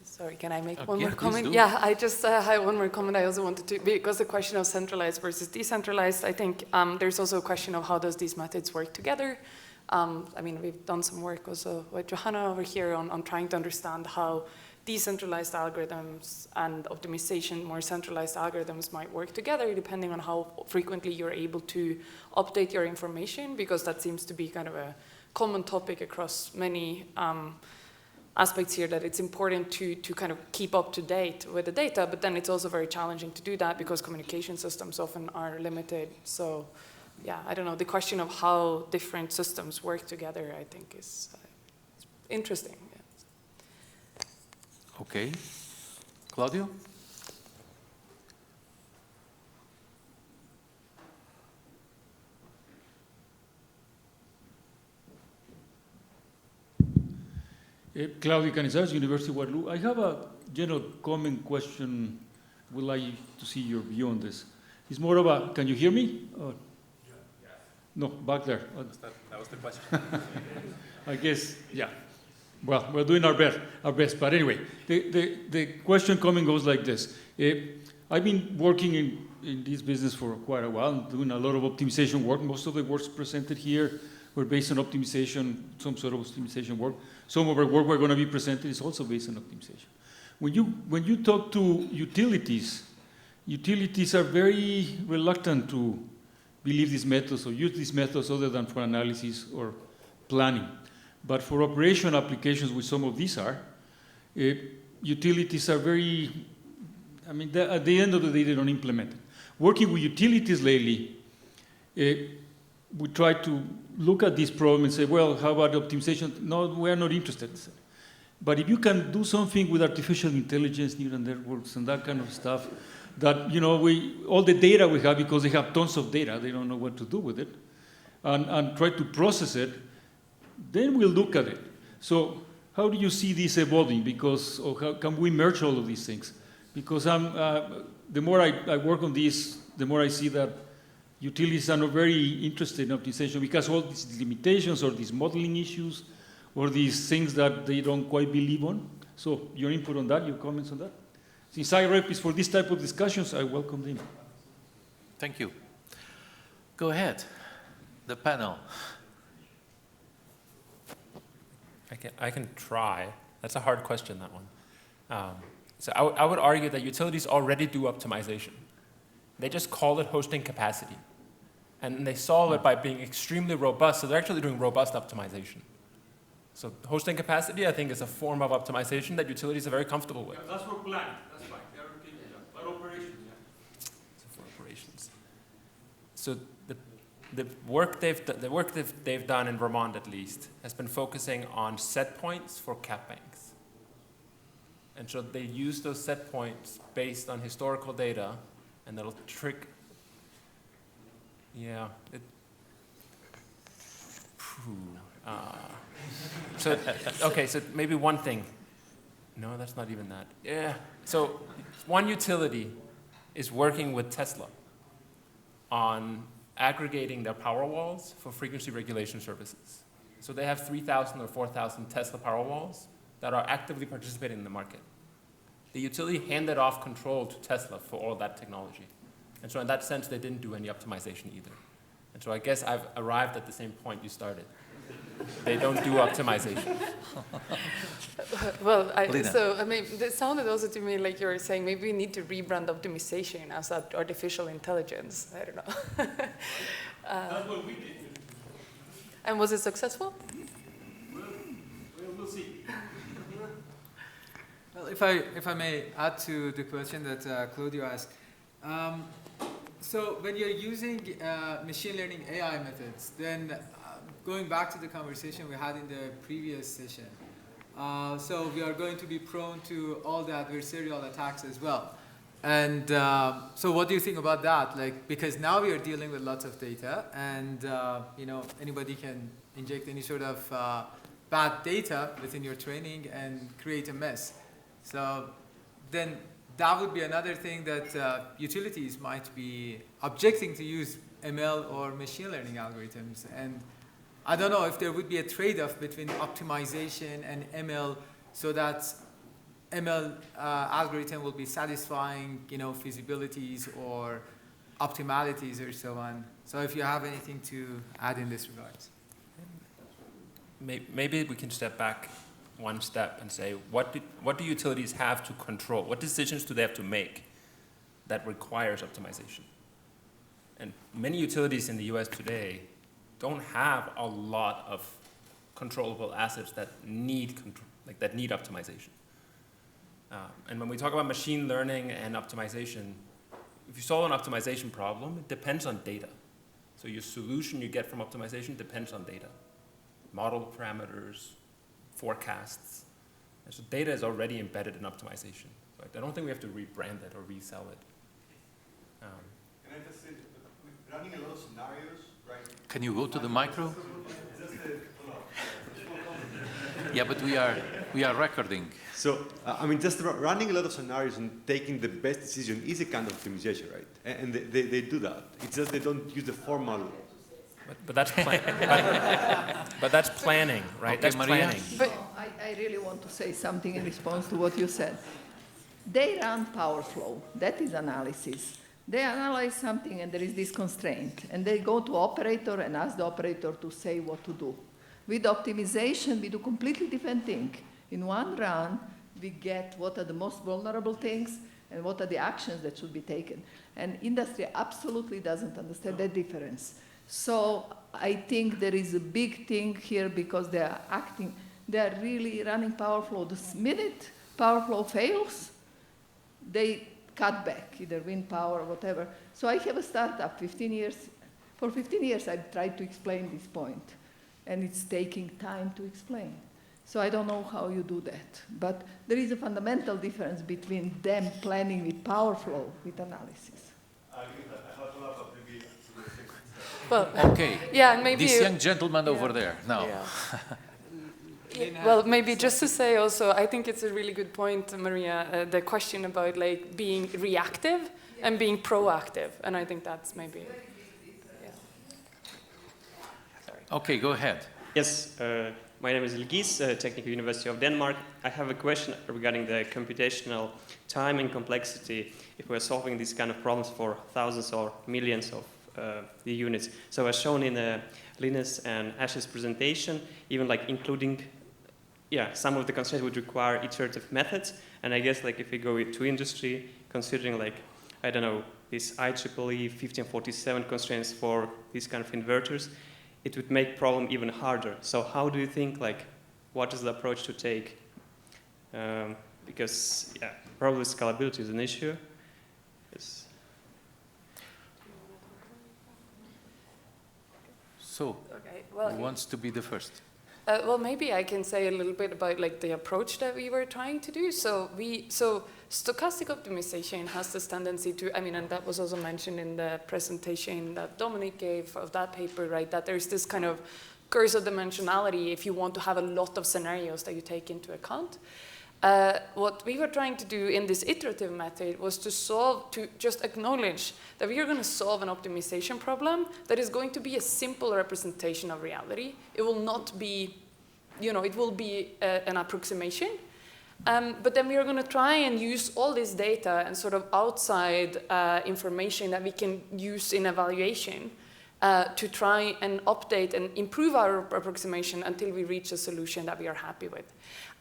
Sorry, can I make one more comment? Yeah, I just have one more comment I also wanted to, because the question of centralized versus decentralized, I think there's also a question of how does these methods work together. We've done some work also with Johanna over here on trying to understand how decentralized algorithms and optimization, more centralized algorithms might work together depending on how frequently you're able to update your information, because that seems to be a common topic across many aspects here, that it's important to keep up to date with the data, but then it's also very challenging to do that because communication systems often are limited. So yeah, I don't know, the question of how different systems work together, I think is interesting. Yeah. Okay. Claudio? Claudio Canizares, University of Waterloo. I have a general comment question. Would like to see your view on this. It's more of a, can you hear me? Or? Yeah. No, back there. That was the question. I guess, yeah. Well, we're doing our best. But anyway, the question coming goes like this. I've been working in this business for quite a while, doing a lot of optimization work. Most of the works presented here were based on optimization, some sort of optimization work. Some of our work we're going to be presented is also based on optimization. When you talk to utilities are very reluctant to believe these methods or use these methods other than for analysis or planning. But for operation applications, which some of these are, utilities are very, at the end of the day, they don't implement it. Working with utilities lately, we try to look at this problem and say, well, how about optimization? No, we are not interested. But if you can do something with artificial intelligence, neural networks, and that kind of stuff, that, all the data we have, because they have tons of data, they don't know what to do with it. and try to process it, then we'll look at it. So how do you see this evolving? Because, or how can we merge all of these things? Because the more I work on this, the more I see that utilities are not very interested in optimization because all these limitations or these modeling issues or these things that they don't quite believe on. So your input on that, your comments on that? Since IREP is for this type of discussions, I welcome them. Thank you. Go ahead, the panel. I can try. That's a hard question, that one. So I would argue that utilities already do optimization. They just call it hosting capacity. And they solve it by being extremely robust, so they're actually doing robust optimization. So hosting capacity, I think, is a form of optimization that utilities are very comfortable with. Yeah, that's for planning, that's fine. They're okay with that. But operations, yeah. So for operations. So the work they've done in Vermont, at least, has been focusing on set points for cap banks. And so they use those set points based on historical data, and that'll trick. Yeah. So okay. So maybe one thing. No, that's not even that. Yeah. So one utility is working with Tesla on aggregating their power walls for frequency regulation services. So they have 3,000 or 4,000 Tesla power walls that are actively participating in the market. The utility handed off control to Tesla for all that technology. And so in that sense, they didn't do any optimization either. And so I guess I've arrived at the same point you started. They don't do optimization. Well, I mean, it sounded also to me like you were saying maybe we need to rebrand optimization as artificial intelligence. I don't know. That's what we did. And was it successful? Well, we'll see. Well, if I may add to the question that Claudio asked. So when you're using machine learning AI methods, then going back to the conversation we had in the previous session, so we are going to be prone to all the adversarial attacks as well. And so what do you think about that? Like, because now we are dealing with lots of data, and anybody can inject any sort of bad data within your training and create a mess. So then that would be another thing that utilities might be objecting to use ML or machine learning algorithms. And I don't know if there would be a trade-off between optimization and ML so that ML algorithm will be satisfying, feasibilities or optimalities or so on. So if you have anything to add in this regard. Maybe we can step back one step and say, what do utilities have to control? What decisions do they have to make that requires optimization? And many utilities in the US today don't have a lot of controllable assets that need optimization. And when we talk about machine learning and optimization, if you solve an optimization problem, it depends on data. So your solution you get from optimization depends on data. Model parameters, forecasts. And so data is already embedded in optimization. So I don't think we have to rebrand it or resell it. Can I just say, running a lot of scenarios, right? Can you go to the micro? Yeah, but we are recording. So, just running a lot of scenarios and taking the best decision is a kind of optimization, right? And they do that. It's just they don't use the formal. But that's but that's planning, right? Okay, that's Maria? planning. But I really want to say something in response to what you said. They run power flow. That is analysis. They analyze something and there is this constraint. And they go to operator and ask the operator to say what to do. With optimization, we do completely different thing. In one run, we get what are the most vulnerable things and what are the actions that should be taken. And industry absolutely doesn't understand that difference. So I think there is a big thing here because they are really running power flow. The minute power flow fails, they cut back, either wind power or whatever. So I have a startup, 15 years. For 15 years, I've tried to explain this point. And it's taking time to explain. So I don't know how you do that. But there is a fundamental difference between them planning with power flow with analysis. Well, Okay. Yeah, and maybe this young gentleman over there. No. Well, maybe just to say also, I think it's a really good point, Maria, the question about like being reactive and being proactive, and I think that's maybe. Okay, go ahead. Yes, my name is Ilgis, Technical University of Denmark. I have a question regarding the computational time and complexity if we're solving these kind of problems for thousands or millions of the units. So as shown in Lena's and Ash's presentation, even like including some of the constraints would require iterative methods. And I guess like if we go to industry, considering like, I don't know, these IEEE 1547 constraints for these kind of inverters, it would make problem even harder. So how do you think, like, what is the approach to take? Because, probably scalability is an issue. Yes. So, who wants to be the first? Well, maybe I can say a little bit about like the approach that we were trying to do. So stochastic optimization has this tendency to, and that was also mentioned in the presentation that Dominic gave of that paper, right? That there's this kind of curse of dimensionality if you want to have a lot of scenarios that you take into account. What we were trying to do in this iterative method was to just acknowledge that we are going to solve an optimization problem that is going to be a simple representation of reality. It will not be, it will be an approximation. But then we are going to try and use all this data and sort of outside information that we can use in evaluation to try and update and improve our approximation until we reach a solution that we are happy with.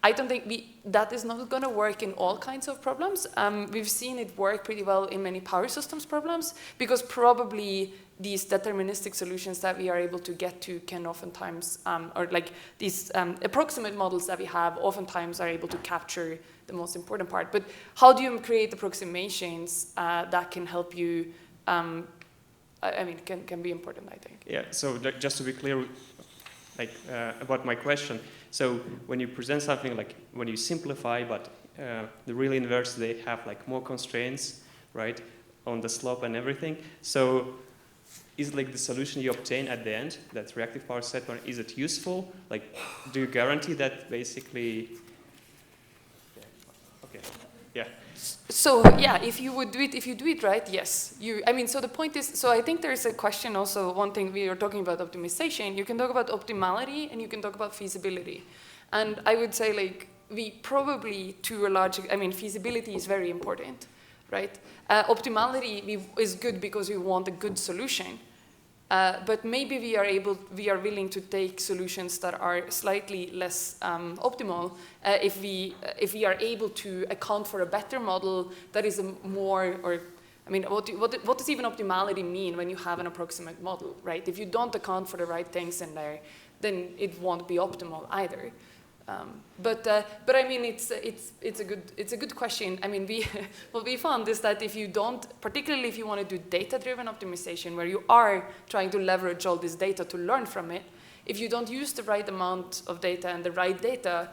I don't think that is not going to work in all kinds of problems. We've seen it work pretty well in many power systems problems because probably these deterministic solutions that we are able to get to can oftentimes, or like these approximate models that we have oftentimes are able to capture the most important part. But how do you create approximations that can help you, can be important, I think. Yeah, so just to be clear, like about my question, so when you present something like when you simplify, but the real inverse, they have like more constraints, right, on the slope and everything. So is like the solution you obtain at the end, that reactive power set point, is it useful? Like, do you guarantee that basically? Okay, yeah. So yeah, if you do it right, yes. So the point is, so I think there's a question also, one thing we are talking about optimization, you can talk about optimality and you can talk about feasibility. And I would say like, we probably to a large, feasibility is very important, right? Optimality is good because we want a good solution. But maybe we are willing to take solutions that are slightly less optimal if we are able to account for a better model that is what does even optimality mean when you have an approximate model, right? If you don't account for the right things in there, then it won't be optimal either. But it's a good question. What we found is that if you don't, particularly if you want to do data-driven optimization, where you are trying to leverage all this data to learn from it, if you don't use the right amount of data and the right data,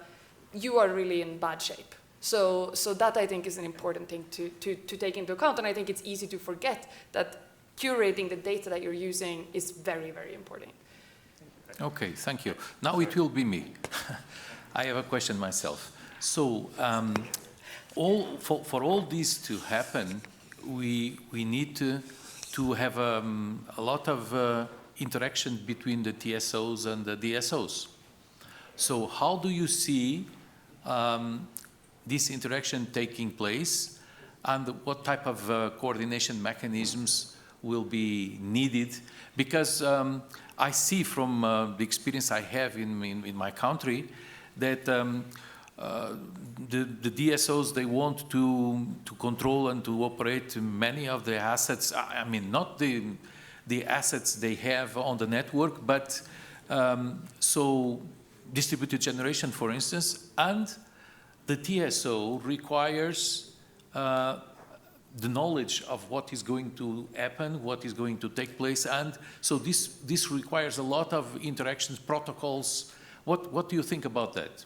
you are really in bad shape. So that I think is an important thing to take into account, and I think it's easy to forget that curating the data that you're using is very, very important. Okay, thank you. Now it will be me. I have a question myself. So for all this to happen, we need to have a lot of interaction between the TSOs and the DSOs. So how do you see this interaction taking place, and what type of coordination mechanisms will be needed? Because I see from the experience I have in my country that the DSOs, they want to control and to operate many of the assets. Not the assets they have on the network, but so distributed generation, for instance, and the TSO requires the knowledge of what is going to happen, what is going to take place, and so this requires a lot of interactions, protocols. What do you think about that?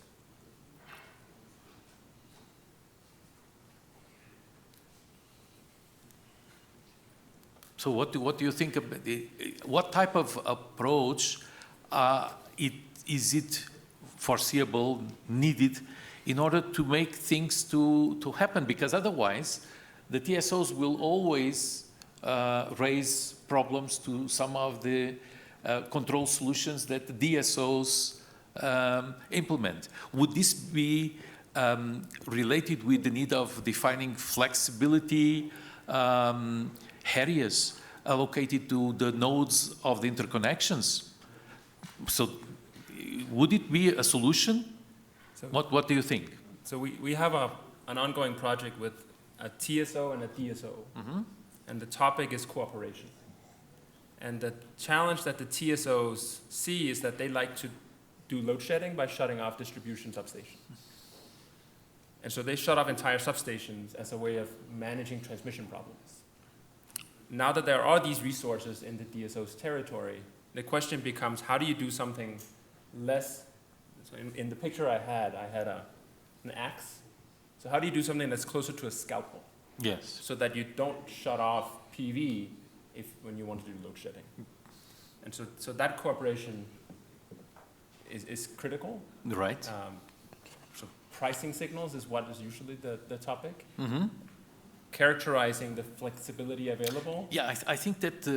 So what do you think about what type of approach is it foreseeable, needed, in order to make things to happen? Because otherwise, the TSOs will always raise problems to some of the control solutions that the DSOs implement. Would this be related with the need of defining flexibility areas allocated to the nodes of the interconnections? So would it be a solution? So, what do you think? So we have an ongoing project with a TSO and a DSO, and the topic is cooperation. And the challenge that the TSOs see is that they like to do load shedding by shutting off distribution substations. And so they shut off entire substations as a way of managing transmission problems. Now that there are these resources in the DSO's territory, the question becomes, how do you do something less? So in the picture I had an axe. So how do you do something that's closer to a scalpel? Yes. So that you don't shut off PV when you want to do load shedding. And so that cooperation is critical. Right. So pricing signals is what is usually the topic. Characterizing the flexibility available. Yeah, I think that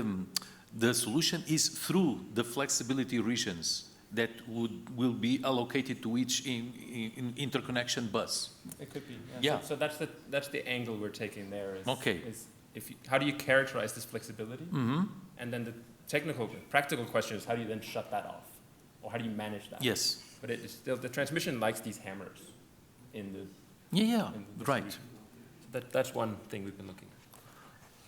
the solution is through the flexibility regions that will be allocated to each interconnection bus. It could be. Yeah. So that's the angle we're taking there. Okay. How do you characterize this flexibility? And then the practical question is, how do you then shut that off, or how do you manage that? Yes. But it is still, the transmission likes these hammers in the. Yeah. Right. So that's one thing we've been looking at.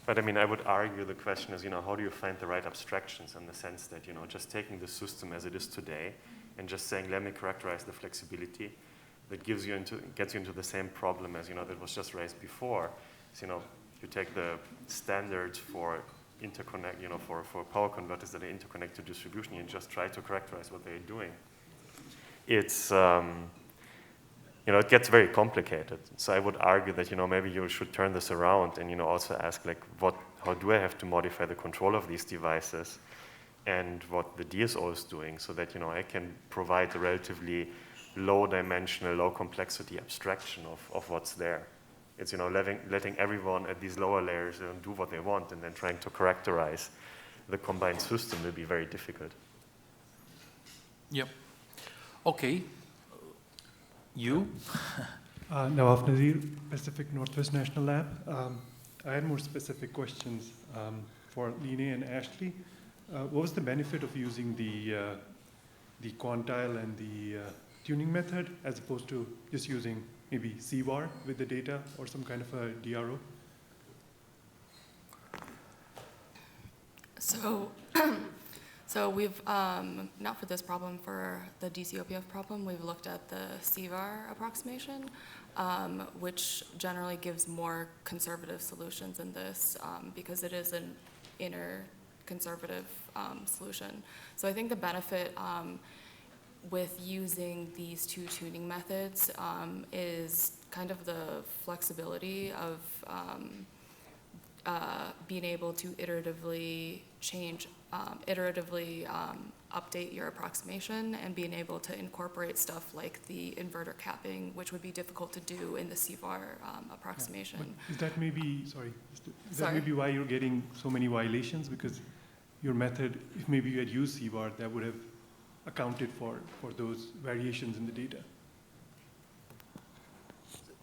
But I mean, I would argue the question is, how do you find the right abstractions in the sense that, just taking the system as it is today and just saying, let me characterize the flexibility, that gets you into the same problem as, that was just raised before. So, you take the standards for interconnect, for power converters that are interconnect to distribution, and just try to characterize what they're doing. It's, it gets very complicated. So I would argue that, maybe you should turn this around and, also ask, like, how do I have to modify the control of these devices and what the DSO is doing so that, I can provide a relatively low dimensional, low complexity abstraction of what's there. It's, letting everyone at these lower layers do what they want, and then trying to characterize the combined system will be very difficult. Yep. Okay. You? Nawaf Nazir, Pacific Northwest National Lab. I had more specific questions for Lena and Ashley. What was the benefit of using the quantile and the tuning method as opposed to just using maybe CVAR with the data or some kind of a DRO? So we've, not for this problem, for the DCOPF problem, we've looked at the CVAR approximation, which generally gives more conservative solutions in this because it is an inner conservative solution. So I think the benefit with using these two tuning methods is kind of the flexibility of being able to iteratively change, update your approximation, and being able to incorporate stuff like the inverter capping, which would be difficult to do in the CVAR approximation. Yeah, is that maybe, that maybe why you're getting so many violations? Because your method, if maybe you had used CVAR, that would have accounted for those variations in the data.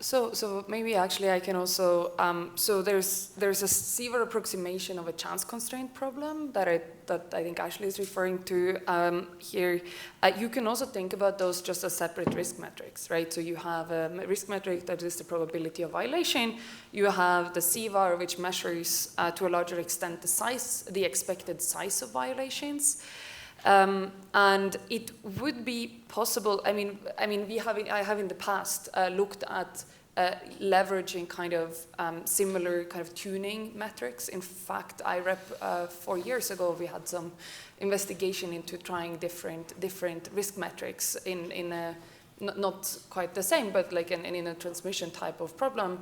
So maybe actually I can also, so there's a CVAR approximation of a chance constraint problem that I think Ashley is referring to here. You can also think about those just as separate risk metrics, right? So you have a risk metric that is the probability of violation. You have the CVAR, which measures to a larger extent the expected size of violations. And it would be possible, I mean, I have in the past looked at leveraging kind of similar kind of tuning metrics. In fact, 4 years ago, we had some investigation into trying different risk metrics in not quite the same, but like in a transmission type of problem,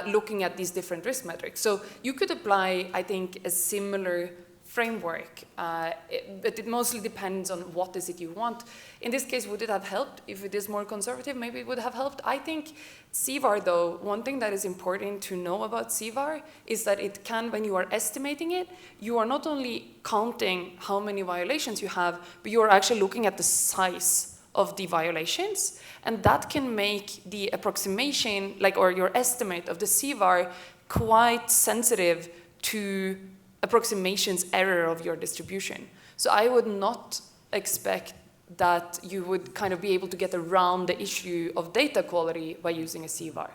looking at these different risk metrics. So you could apply, I think, a similar framework, but it mostly depends on what is it you want. In this case, would it have helped? If it is more conservative, maybe it would have helped. I think CVAR, though, one thing that is important to know about CVAR is that it can, when you are estimating it, you are not only counting how many violations you have, but you are actually looking at the size of the violations, and that can make the approximation, or your estimate of the CVAR quite sensitive to approximations error of your distribution. So I would not expect that you would kind of be able to get around the issue of data quality by using a CVAR.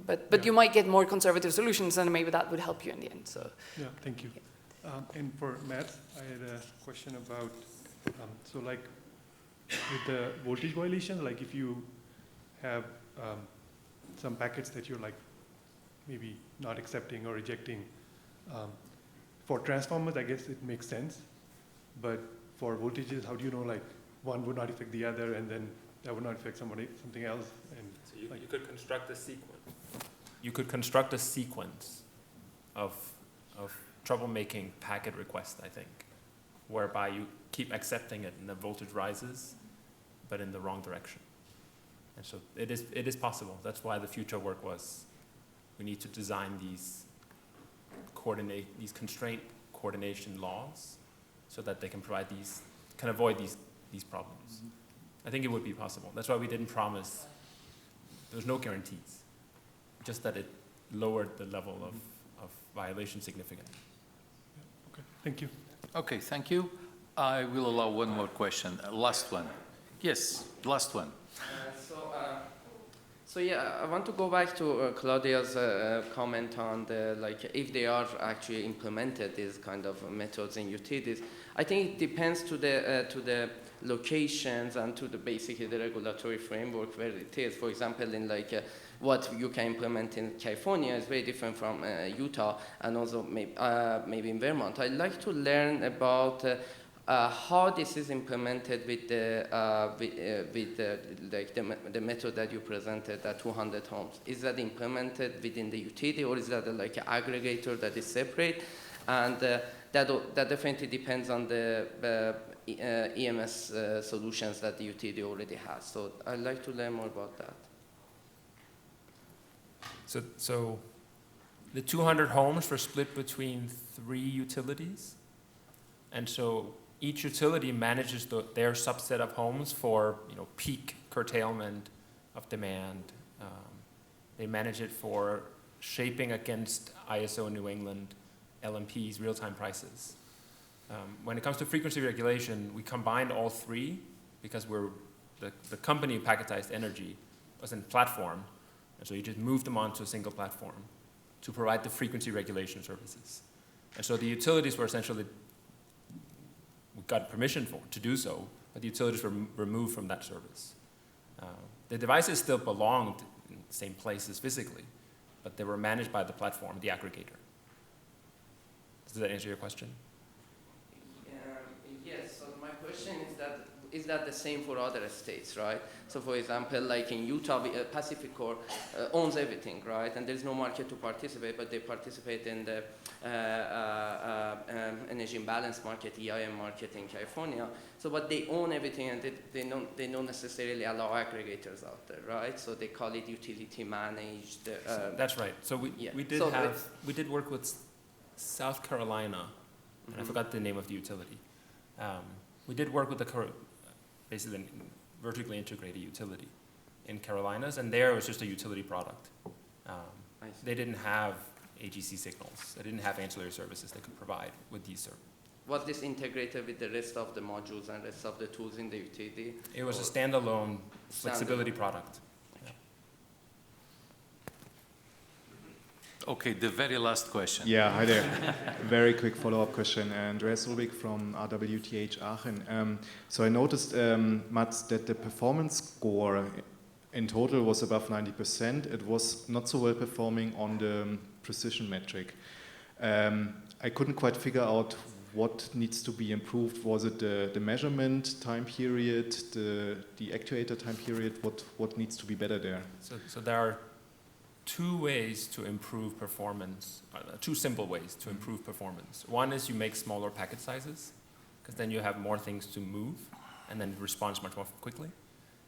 But you might get more conservative solutions, and maybe that would help you in the end. So yeah, thank you. And for Matt, I had a question about, so like with the voltage violation, like if you have some packets that you're like maybe not accepting or rejecting, for transformers, I guess it makes sense, but for voltages, how do you know like one would not affect the other, and then that would not affect something else? And so you could construct a sequence. You could construct a sequence of troublemaking packet requests, I think, whereby you keep accepting it and the voltage rises, but in the wrong direction. And so it is possible. That's why the future work was, we need to design these constraint coordination laws so that they can provide can avoid these problems. Mm-hmm. I think it would be possible. That's why we didn't promise, there's no guarantees, just that it lowered the level of violation significantly. Yeah. Okay, thank you. Okay, thank you. I will allow one more question, last one. Yes, last one. So yeah, I want to go back to Claudia's comment on if they are actually implemented, these kind of methods in utilities. I think it depends to the locations and to basically the regulatory framework where it is. For example, in what you can implement in California is very different from Utah, and also maybe in Vermont. I'd like to learn about how this is implemented with the method that you presented, that 200 homes. Is that implemented within the utility, or is that like an aggregator that is separate? And that definitely depends on the EMS solutions that the utility already has. So I'd like to learn more about that. So the 200 homes were split between 3 utilities, and so each utility manages their subset of homes for peak curtailment of demand. They manage it for shaping against ISO New England, LMPs, real-time prices. When it comes to frequency regulation, we combined all 3 because the company packetized energy was in platform, and so you just moved them onto a single platform to provide the frequency regulation services. And so the utilities were essentially, we got permission to do so, but the utilities were removed from that service. The devices still belonged in the same places physically, but they were managed by the platform, the aggregator. Does that answer your question? Yes, so my question is that the same for other states, right? So for example, like in Utah, Pacificor owns everything, right? And there's no market to participate, but they participate in the energy imbalance market, EIM market in California. So, but they own everything, and they don't necessarily allow aggregators out there, right? So they call it utility managed. That's right. So we did work with South Carolina, and I forgot the name of the utility. We did work with basically vertically integrated utility in Carolinas, and there it was just a utility product. They didn't have AGC signals. They didn't have ancillary services they could provide with these services. Was this integrated with the rest of the modules and rest of the tools in the utility? It was a standalone flexibility product. Yeah. Okay, the very last question. Yeah, hi there. Very quick follow-up question. Andreas Rubik from RWTH Aachen. So I noticed, Mats, that the performance score in total was above 90%. It was not so well performing on the precision metric. I couldn't quite figure out what needs to be improved? Was it the measurement time period, the actuator time period? What needs to be better there? So there are two ways to improve performance, two simple ways to improve performance. One is you make smaller packet sizes, because then you have more things to move, and then it responds much more quickly.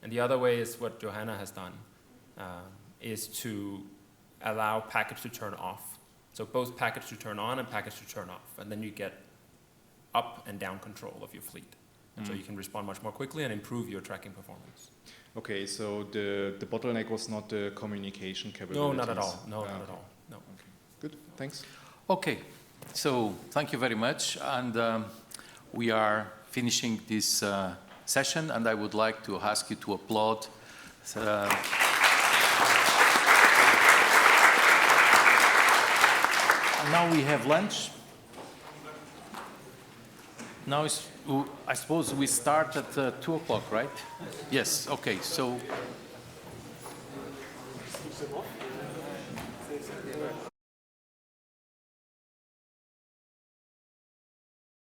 And the other way is what Johanna has done, is to allow packets to turn off. So both packets to turn on and packets to turn off, and then you get up and down control of your fleet. And so you can respond much more quickly and improve your tracking performance. Okay, so the bottleneck was not the communication capabilities? No, not at all. No, not at all. No. Okay. Good, thanks. Okay, so thank you very much. And we are finishing this session, and I would like to ask you to applaud. Now we have lunch. Now I suppose we start at 2 o'clock, right? Yes, okay, so.